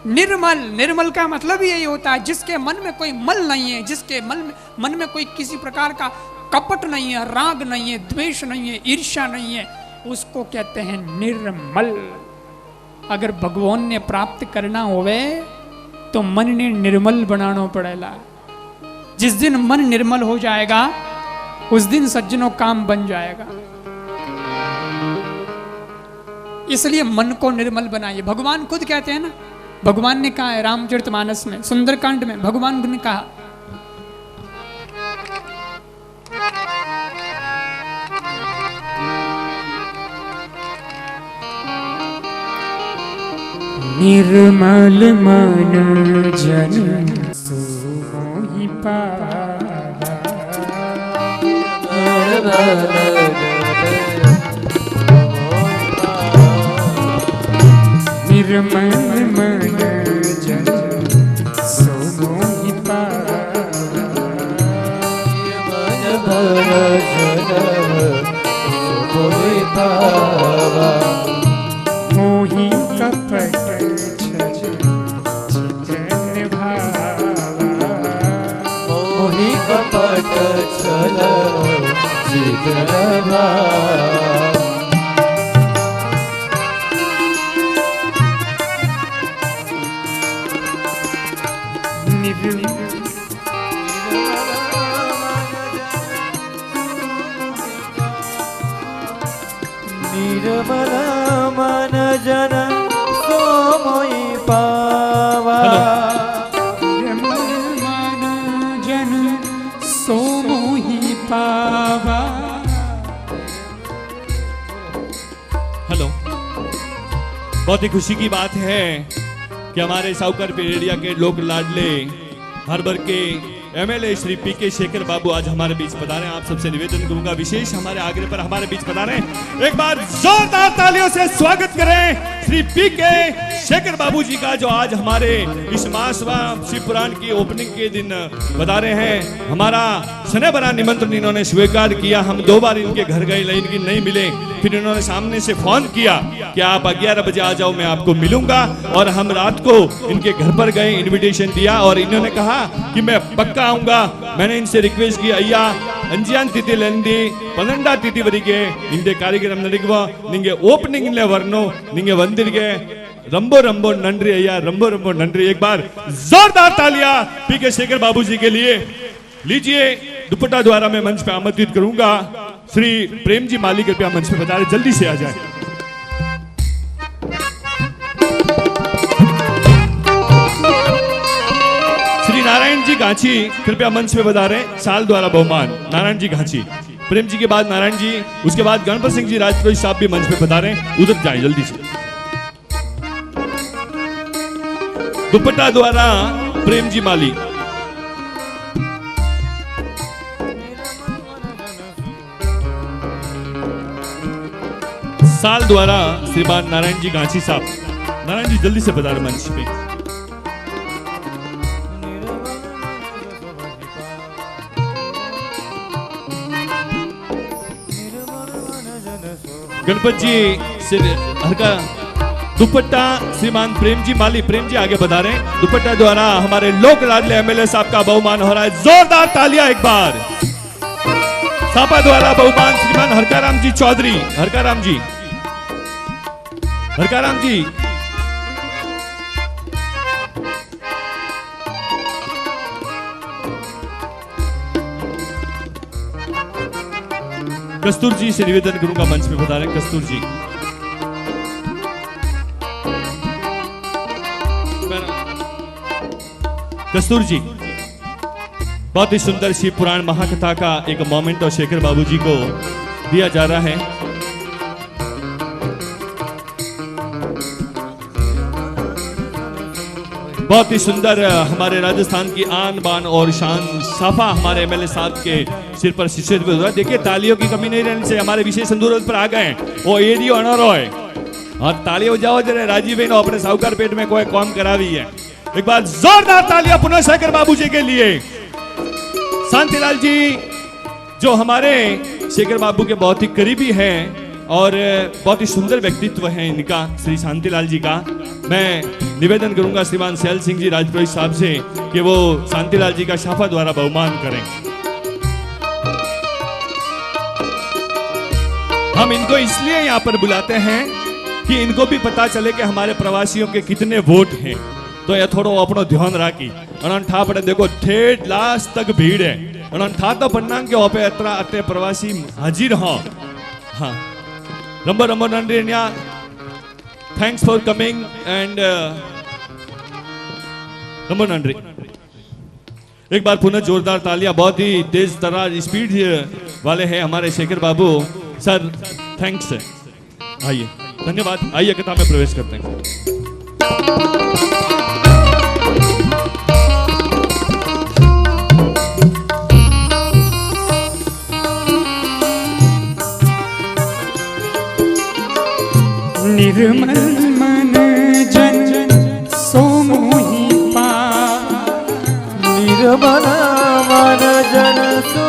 निर्मल, निर्मल का मतलब यही होता है जिसके मन में कोई मल नहीं है, जिसके मन में कोई किसी प्रकार का कपट नहीं है, राग नहीं है, द्वेष नहीं है, ईर्ष्या नहीं है, उसको कहते हैं निर्मल। अगर भगवान ने प्राप्त करना होवे तो मन ने निर्मल बनाना पड़ेगा। जिस दिन मन निर्मल हो जाएगा उस दिन सज्जनों काम बन जाएगा। इसलिए मन को निर्मल बनाइए। भगवान खुद कहते हैं ना, भगवान ने कहा है रामचरितमानस में, सुंदरकांड में भगवान ने कहा, निर्मल मन जन सोहि पावा। निर्मल मन जन सोहि पावा। मोहि कपट छल चितन निर्मल मन जन सोमोई पावा। पावा। हेलो, बहुत ही खुशी की बात है कि हमारे साउकर पेड़िया के लोक लाडले हर भर के एमएलए श्री पीके शेखर बाबू आज हमारे बीच पधारे। आप सबसे निवेदन करूंगा, विशेष हमारे आग्रह पर हमारे बीच पधारे, एक बार जोरदार तालियों से स्वागत करें श्री पीके शेखर बाबू जी का, जो आज हमारे इस महासभा शिव पुराण की ओपनिंग के दिन पधारे हैं। हमारा स्नेह भरा निमंत्रण इन्होंने स्वीकार किया। हम 2 बार इनके घर गए लेकिन नहीं मिले, फिर इन्होंने सामने से फोन किया कि आप 11 बजे आ जाओ, मैं आपको मिलूंगा। और हम रात को इनके घर पर गए, इनविटेशन दिया और इन्होंने कहा कि मैं पक्का आऊंगा। मैंने इनसे रिक्वेस्ट की, अय्या अंजियान तिथि लेंदी 12 तिथि वरिगे इंदे कार्यक्रम नडिगवा निंगे ओपनिंग ले वरनो निंगे वंदिरगे रंबो रंबो नंड्री अय्या, रंबो रंबो नंड्री। एक बार जोरदार तालियां पीके शेखर बाबू जी के लिए। लीजिए, दुपट्टा द्वारा मैं मंच पे आमंत्रित करूंगा श्री प्रेम जी माली, कृपया मंच पे पधारे, जल्दी से आ जाए। श्री नारायण जी गांची कृपया मंच पे पधारे, साल द्वारा बहुमान नारायण जी गांची। प्रेम जी के बाद नारायण जी, उसके बाद गणपत सिंह जी राजपुरोही साहब भी मंच पे पधारे, उधर जाए जल्दी से। दुपट्टा द्वारा प्रेम जी माली, साल द्वारा श्रीमान नारायण जी गांची साहब। नारायण जी जल्दी से पधारे मंच पे। गणपत जी सिर हरका दुपट्टा श्रीमान प्रेम जी माली, प्रेम जी आगे बता रहे हैं। दुपट्टा द्वारा हमारे लोक लाडले एमएलए साहब का बहुमान हो रहा है, जोरदार तालियां एक बार। सापा द्वारा बहुमान श्रीमान हरकाराम जी चौधरी, हरकाराम जी, हरकाराम जी। कस्तूर जी से निवेदन करूंगा मंच पे बता रहे हैं, कस्तूर जी। कस्तूर जी, बहुत ही सुंदर शिव पुराण महाकथा का एक मोमेंट और शेखर बाबू जी को दिया जा रहा है। बहुत ही सुंदर हमारे राजस्थान की आन बान और शान साफा हमारे एमएलए साहब के सिर पर शिष्य हो रहा है। देखिए, तालियों की कमी नहीं रहने से हमारे विशेष अनुरोध पर आ गए वो एरियो अनोरॉय, और तालियां बजाओ जरा राजीव बहन अपने साहूकार पेट में कोई काम करावी है। एक बार जोरदार तालियां पुनः शेखर बाबू जी के लिए। शांतिलाल जी जो हमारे शेखर बाबू के बहुत ही करीबी हैं और बहुत ही सुंदर व्यक्तित्व है इनका, श्री शांतिलाल जी का। मैं निवेदन करूंगा श्रीमान सैल सिंह जी राजपुरोहित साहब से कि वो शांतिलाल जी का शाफा द्वारा बहुमान करें। हम इनको इसलिए यहाँ पर बुलाते हैं कि इनको भी पता चले कि हमारे प्रवासियों के कितने वोट हैं। तो ये थोड़ो अपनो ध्यान राखी उन्होंने ठा पड़े, देखो ठेठ लास्ट तक भीड़ है उन्होंने ठा तो पन्ना के ओपे अतरा अते प्रवासी हाजिर हो। हाँ, रंबो रंबो नंदरिया, थैंक्स फॉर कमिंग एंड रंबो नंदरी। एक बार पुनः जोरदार तालियां, बहुत ही तेज तरार स्पीड वाले हैं हमारे शेखर बाबू सर, थैंक्स। आइए, धन्यवाद। आइए कथा में प्रवेश करते हैं। निर्मल मन जन सो मोहि पावा, निर्मल मन जन सो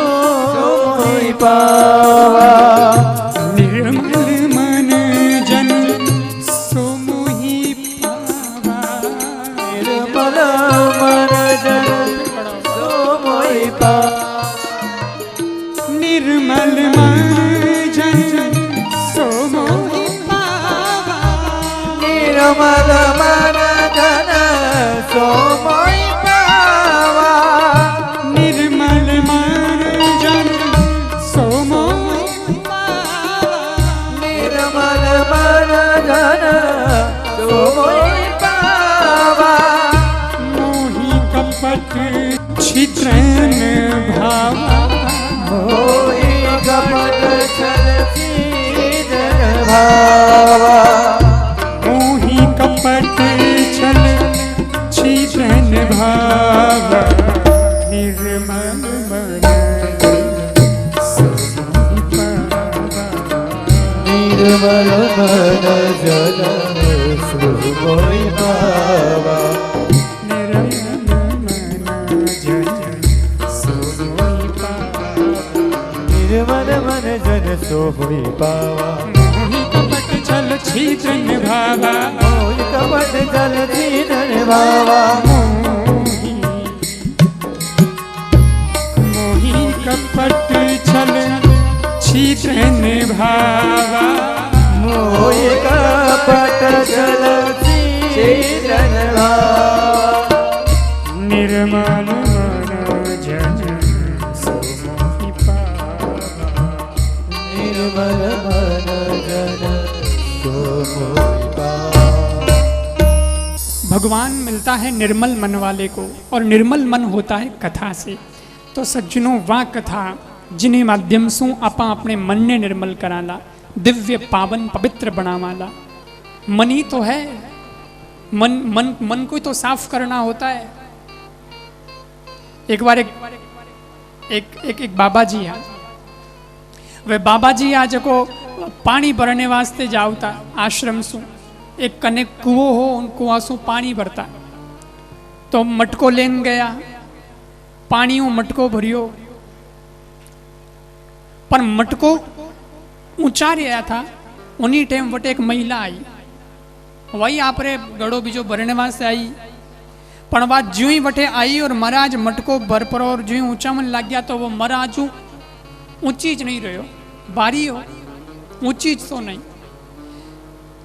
मोहि पावा, निर्मल मन जन सो मोहि पावा, निर्मल मन जन सो मोहि पावा, निर्मल मन जन सो मोहि पावा, निर्मल मन जन सो मोहि पावा, निर्मल मन जन सो मोहि पावा, निर्मल मन जन सो मोहि पावा, मोहि कपट छिद्रन भावा, मोहि कपट छल सीधन भावा, मोहि कपट छल छिद्रन भावा, निर्मल मन सो मोहि पावा, निर्मल मन जन सो मोहि पावा, निर्मल मन जन सो मोहि पावा, निर्मल मन जन सो मोहि पावा, मोहि कपट छल छिद्रन भावा, मोहि कपट छल सीधन भावा, मोहि कपट छल छिद्रन भावा, मोहि कपट छल सीधन भावा, निर्मल मन जन सो मोहि पावा, निर्मल मन जन सो मोहि पावा। भगवान मिलता है निर्मल मन वाले को और निर्मल मन होता है कथा से। तो सज्जनों, वह कथा जिन्हें माध्यम से आपा अपने मन ने निर्मल कराला, दिव्य पावन पवित्र बनावाला। मन ही तो है, मन मन मन को ही तो साफ करना होता है। एक बार एक बाबा जी है, वे बाबा जी आज को पानी भरने वास्ते जावता आश्रम सु, एक कने कुओ हो, उन कुआ सु पानी भरता। तो मटको लेन गया, पानी मटको भरियो, पर मटको ऊंचा रहा था। उन्हीं टाइम वटे एक महिला आई, वही आप रे गड़ो बीजो भरने वास्ते आई। पण बात ज्यों ही वटे आई और महाराज मटको भर पर और ज्यों ऊंचा मन लग गया, तो वो महाराज ऊंची ज नहीं रहो, बारी हो, ऊंची ज तो नहीं।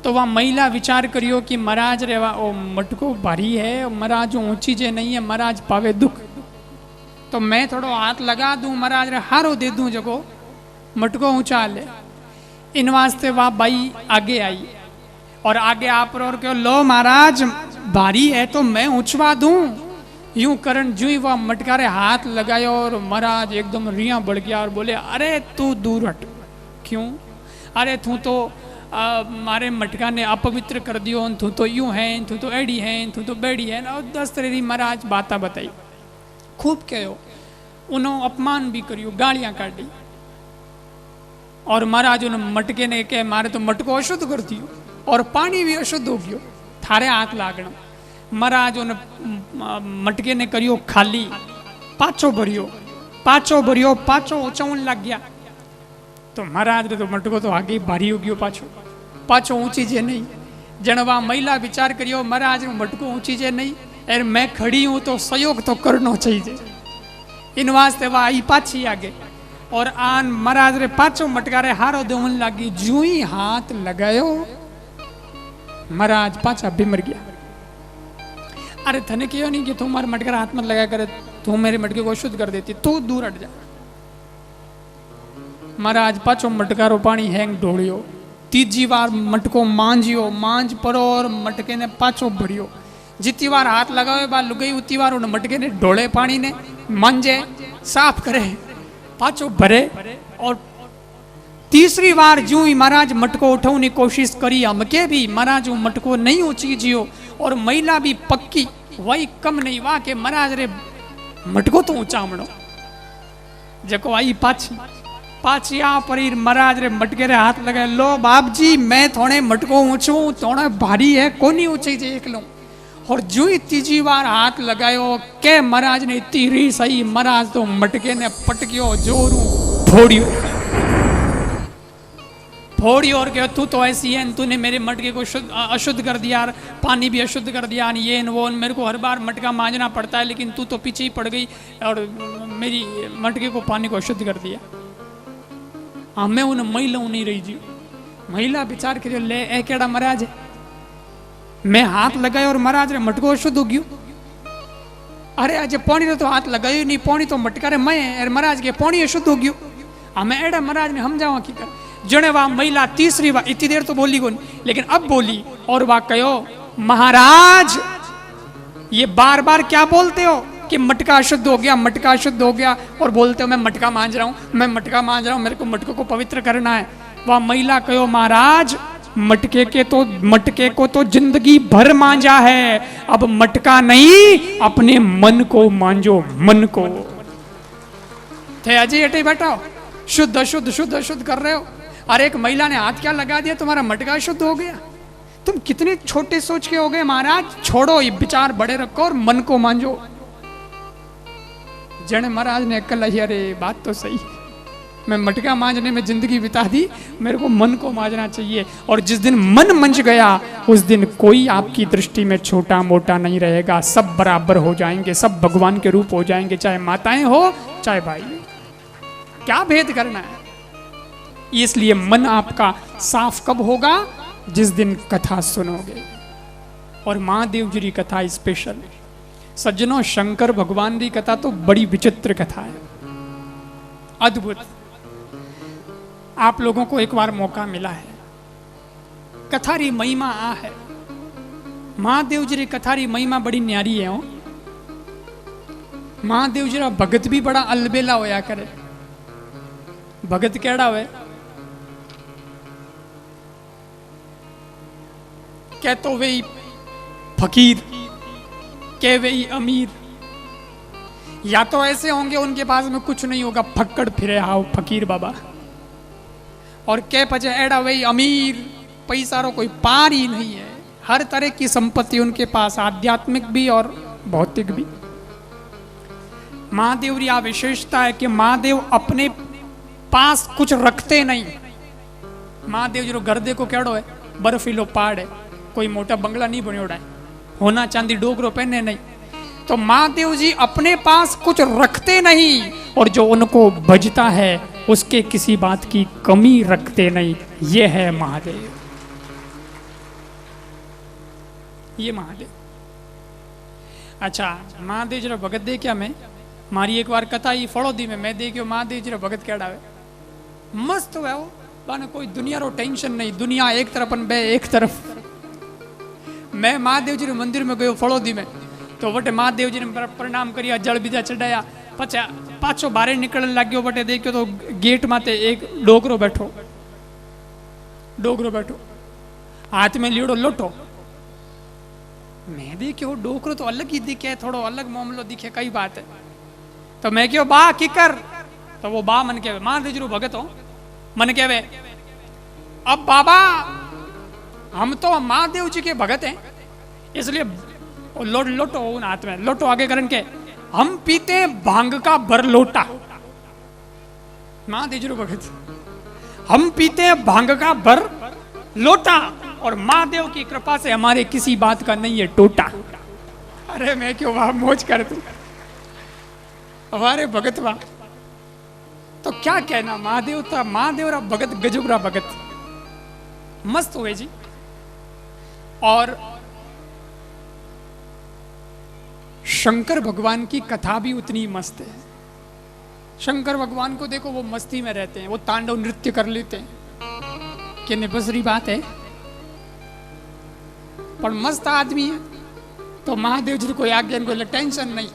तो वह महिला विचार करियो कि महाराज रे ओ मटको भारी है, महाराज ऊंची जे नहीं है, महाराज पावे दुख। तो मैं थोड़ो हाथ लगा दूं, महाराज रे हारो दे दूं, जगो मटको ऊंचा ले। इन वास्ते वह बाई आगे आई और आगे आप और क्यों, लो महाराज भारी है तो मैं ऊंचवा दूं। यूं करन जो ही वह मटकारे हाथ लगाया और महाराज एकदम रिया बढ़ गया और बोले, अरे तू दूर हट। क्यों? अरे तू तो मारे मटका ने अपवित्र कर दियो, तू तो यूं है, तू तो एड़ी है, तू तो बेड़ी है। और 10 तरह की महाराज बातें बताई, खूब कहो, उन्होंने अपमान भी करियो, गालियां काटी। और महाराज उन मटके ने कहे, मारे तो मटको अशुद्ध कर दियो और पानी भी अशुद्ध हो गयो, थारे हाथ लागण। महाराज उन मटके ने करियो खाली, पाछो भरियो पाचो भरियो, पाचो ऊंचावन लग गया। तो महाराज ने तो मटको तो आगे भारी हो गयो, पाछो पाछो ऊंची जे नहीं। जनवा महिला विचार करियो महाराज मटको ऊंची जे नहीं, अरे मैं खड़ी हूं तो सहयोग तो करना चाहिए। इन वास्ते वह आई पाछी आगे और आन महाराज रे पाछो मटकारे हारो देवन लागी। जू ही हाथ लगायो महाराज पाछा भी मर गया। अरे थने क्यों नहीं कि तू मारे मटका हाथ मत लगा करे, तू मेरे मटके को शुद्ध कर देती, तू दूर हट जा। महाराज पाछो मटकारो पानी हैंग ढोड़ियो, तीजी बार मटको मांजियो, मांज परो और मटके ने पाछो भरियो। जितनी बार हाथ लगावे बार लुगई उतनी बार उन मटके ने ढोले पानी ने मांजे, साफ करे, पाछो भरे। और तीसरी बार जू ही महाराज मटको उठाने की कोशिश करी, हमके भी महाराज वो मटको नहीं ऊंची जियो और महिला भी पक्की वही कम नहीं वाह के महाराज रे मटको तो ऊंचा मणो। जको आई पाछी पाछी आ परी महाराज रे मटके रे हाथ लगे, लो बाप जी मैं थोड़े मटको ऊंचो, थोड़ा भारी है, कोनी ऊंची जे एक लो। और जो ही तीजी बार हाथ लगायो के महाराज ने तीरी सही, महाराज तो मटके ने पटकियो जोरू फोड़ियो फोड़ियो और कहो तू तो ऐसी है, तूने मेरे मटके को अशुद्ध कर दिया, पानी भी अशुद्ध कर दिया, ये न वो, मेरे को हर बार मटका मांजना पड़ता है, लेकिन तू तो पीछे ही पड़ गई और मेरी मटके को पानी को अशुद्ध कर दिया। हमें उन महिलाओं नहीं रही जी। महिला विचार करियो ले ए केड़ा महाराज है, मैं हाथ लगायो और महाराज रे मटको अशुद्ध हो गयो। अरे आज पानी रे तो हाथ लगायो नहीं, पानी तो मटका रे मैं और महाराज के पानी अशुद्ध हो गयो। हमें एड़ा महाराज ने समझावा की कर। जने वह महिला तीसरी बार, इतनी देर तो बोली कोनी, लेकिन अब बोली और वह कहो महाराज ये बार बार क्या बोलते हो कि मटका अशुद्ध हो गया, मटका अशुद्ध हो गया, और बोलते हो मैं मटका मांज रहा हूं, मैं मटका मांज रहा हूं, मेरे को मटके को पवित्र करना है। वह महिला कहो महाराज मटके को तो जिंदगी भर मांजा है, अब मटका नहीं अपने मन को मांजो, मन को। थे अजय हटे बैठो, शुद्ध अशुद्ध शुद्ध अशुद्ध कर रहे हो। अरे एक महिला ने हाथ क्या लगा दिया, तुम्हारा मटका शुद्ध हो गया। तुम कितने छोटे सोच के हो गए महाराज, छोड़ो ये विचार बड़े रखो और मन को मांजो। जने महाराज ने अक्ल आई, अरे बात तो सही, मैं मटका मांजने में जिंदगी बिता दी, मेरे को मन को मांजना चाहिए। और जिस दिन मन मंज गया उस दिन कोई आपकी दृष्टि में छोटा मोटा नहीं रहेगा, सब बराबर हो जाएंगे, सब भगवान के रूप हो जाएंगे, चाहे माताएं हो चाहे भाई हो। क्या भेद करना है। इसलिए मन आपका साफ कब होगा, जिस दिन कथा सुनोगे। और महादेव जी की कथा स्पेशल। सज्जनों शंकर भगवान की कथा तो बड़ी विचित्र कथा है, अद्भुत। आप लोगों को एक बार मौका मिला है, कथा री महिमा आ है। महादेव जी की कथा री महिमा बड़ी न्यारी है। महादेव जी भगत भी बड़ा अलबेला होया करे। भगत केड़ा हुए, क्या तो वे फकीर, के वे अमीर, या तो ऐसे होंगे उनके पास में कुछ नहीं होगा, फक्कड़ फिरे हाउ फकीर बाबा, और के पचे एड़ा वे अमीर, पैसा रो कोई पार ही नहीं है, हर तरह की संपत्ति उनके पास, आध्यात्मिक भी और भौतिक भी। महादेव की विशेषता है कि महादेव अपने पास कुछ रखते नहीं। महादेव जी घर देखो केड़ो है, बर्फीलो पहाड़ है, कोई मोटा बंगला नहीं बनोड़ा है, होना चांदी डोगरो पहने नहीं। तो महादेव जी अपने पास कुछ रखते नहीं, और जो उनको बजता है उसके किसी बात की कमी रखते नहीं। ये है महादेव, ये महादेव। अच्छा महादेव जी भगत दे क्या, मैं मारी एक बार कथा ही फड़ोदी में मैं देखियो महादेव जी भगत केड़ा है, मस्त है वो, बाने कोई दुनिया रो टेंशन नहीं, दुनिया एक तरफ बे एक तरफ। मैं महादेव जी मंदिर में गयो फड़ोदी में, तो बटे महादेव जी ने प्रणाम करिया, जल बीजा चढ़ाया, पचा पाछो बारे निकलने लग गयो। बटे देखियो तो गेट माते एक डोगरो बैठो, डोगरो बैठो, हाथ में लीड़ो लोटो। मैं देखियो डोगरो तो अलग ही दिखे, थोड़ो अलग मामलो दिखे, कई बात है। तो मैं क्यों बा की कर, तो वो बा मन के महादेव जी भगत हो, मन कहवे अब बाबा हम तो महादेव जी के भगत हैं, इसलिए लोटो हाथ में लोटो आगे करन के हम पीते भांग का भर लोटा, महादेव जी भगत, हम पीते हैं भांग का भर लोटा और महादेव की कृपा से हमारे किसी बात का नहीं है टोटा। अरे मैं क्यों वहां मौज कर दूं हमारे भगत वहां, तो क्या कहना, महादेव था, महादेव रा भगत गजब रा भगत मस्त हुए जी। और शंकर भगवान की कथा भी उतनी मस्त है। शंकर भगवान को देखो, वो मस्ती में रहते हैं, वो तांडव नृत्य कर लेते हैं, कि निबसरी बात है, पर मस्त आदमी है। तो महादेव जी को आज्ञा, इनको टेंशन नहीं।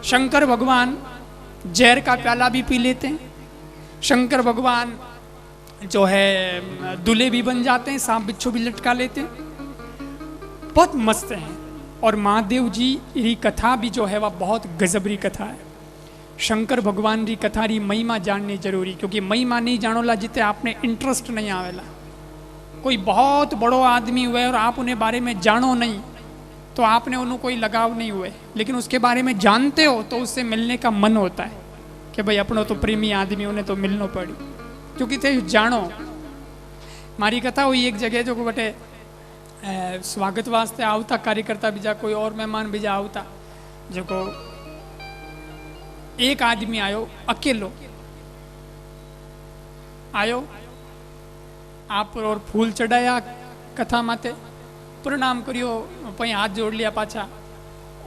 शंकर भगवान जहर का प्याला भी पी लेते हैं। शंकर भगवान जो है दूल्हे भी बन जाते हैं, सांप बिच्छू भी लटका लेते हैं, बहुत मस्त हैं। और महादेव जी री कथा भी जो है वह बहुत गजबरी कथा है। शंकर भगवान री कथा री महिमा जाननी जरूरी, क्योंकि महिमा नहीं जानोला जिते आपने इंटरेस्ट नहीं आवेला। कोई बहुत बड़ो आदमी हुए और आप उन्हें बारे में जानो नहीं, तो आपने उन्हें कोई लगाव नहीं हुए, लेकिन उसके बारे में जानते हो तो उससे मिलने का मन होता है कि भाई अपनो तो प्रेमी आदमी, उन्हें तो मिलना पड़ी, क्योंकि थे जानो। मारी कथा हुई एक जगह जो बटे स्वागत वास्ते आवता कार्यकर्ता बीजा, कोई और मेहमान बीजा आवता, जो को एक आदमी आयो, अकेलो आयो, आप और फूल चढ़ाया कथा माते, प्रणाम करियो, पई हाथ जोड़ लिया पाछा,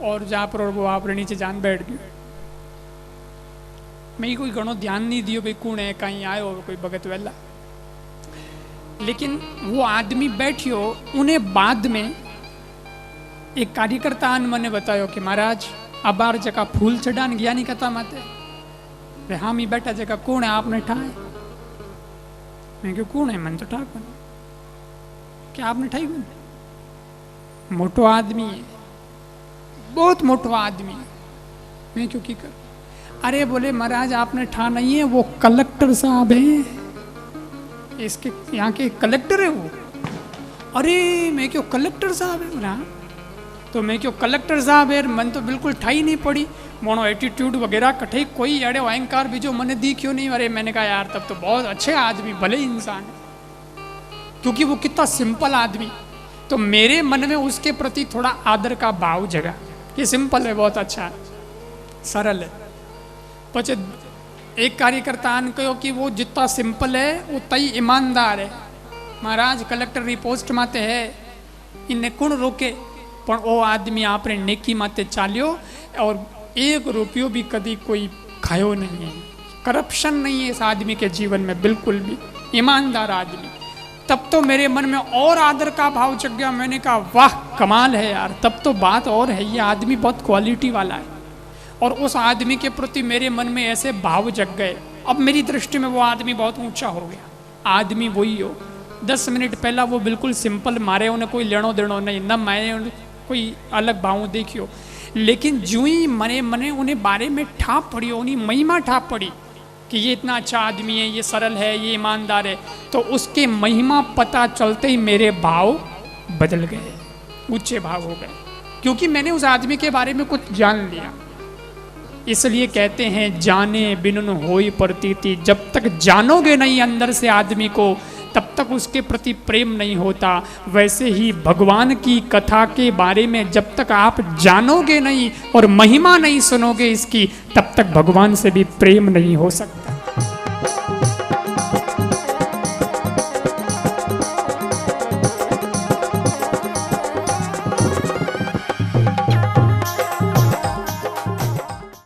और जहाँ पर वो आप नीचे जान बैठ गयो। मैं कोई घणो ध्यान नहीं दियो भाई कौन है, कहीं आयो कोई भगत वेला। लेकिन वो आदमी बैठियो, उन्हें बाद में एक कार्यकर्ता ने मैंने बतायो कि महाराज अबार जगह फूल चढ़ान गया नहीं कथा माते। हाँ मी बैठा जगह कौन है, आपने ठाए? मैं क्यों कौन है, मन तो ठाक बन, क्या आपने ठाई बन? मोटो आदमी है, बहुत मोटो आदमी है। मैं क्यों की कर? अरे बोले महाराज आपने ठा नहीं है, वो कलेक्टर साहब है, इसके यहाँ के कलेक्टर है वो। अरे मैं क्यों कलेक्टर साहब है ना, तो मैं क्यों कलेक्टर साहब है, मन तो बिल्कुल ठाई नहीं पड़ी, मोनो एटीट्यूड वगैरह कठे कोई अड़े अहंकार भी जो मैंने दी क्यों नहीं। अरे मैंने कहा यार तब तो बहुत अच्छे आदमी, भले इंसान है, क्योंकि वो कितना सिंपल आदमी। तो मेरे मन में उसके प्रति थोड़ा आदर का भाव जगा, ये सिंपल है, बहुत अच्छा है, सरल है। पचे एक कार्यकर्ता ने कहो कि वो जितना सिंपल है उतना ही ईमानदार है। महाराज कलेक्टर री पोस्ट माते है, इन्हें कौन रोके, पर वो आदमी आपने नेकी माते चालियो और 1 रुपयो भी कभी कोई खायो नहीं है, करप्शन नहीं है इस आदमी के जीवन में बिल्कुल भी, ईमानदार आदमी। तब तो मेरे मन में और आदर का भाव जग गया। मैंने कहा वाह कमाल है यार, तब तो बात और है, ये आदमी बहुत क्वालिटी वाला है। और उस आदमी के प्रति मेरे मन में ऐसे भाव जग गए। अब मेरी दृष्टि में वो आदमी बहुत ऊंचा हो गया। आदमी वही हो, 10 मिनट पहला वो बिल्कुल सिंपल, मारे उन्हें कोई लेनो देनो नहीं, न मैंने कोई अलग भाव देखियो। लेकिन जो ही मने उन्हें बारे में ठाप पड़ी, उन्हीं महिमा ठाप पड़ी कि ये इतना अच्छा आदमी है, ये सरल है, ये ईमानदार है, तो उसके महिमा पता चलते ही मेरे भाव बदल गए, ऊंचे भाव हो गए, क्योंकि मैंने उस आदमी के बारे में कुछ जान लिया। इसलिए कहते हैं जाने बिनुन होई प्रतीति, जब तक जानोगे नहीं अंदर से आदमी को तब तक उसके प्रति प्रेम नहीं होता। वैसे ही भगवान की कथा के बारे में जब तक आप जानोगे नहीं और महिमा नहीं सुनोगे इसकी, तब तक भगवान से भी प्रेम नहीं हो सकता।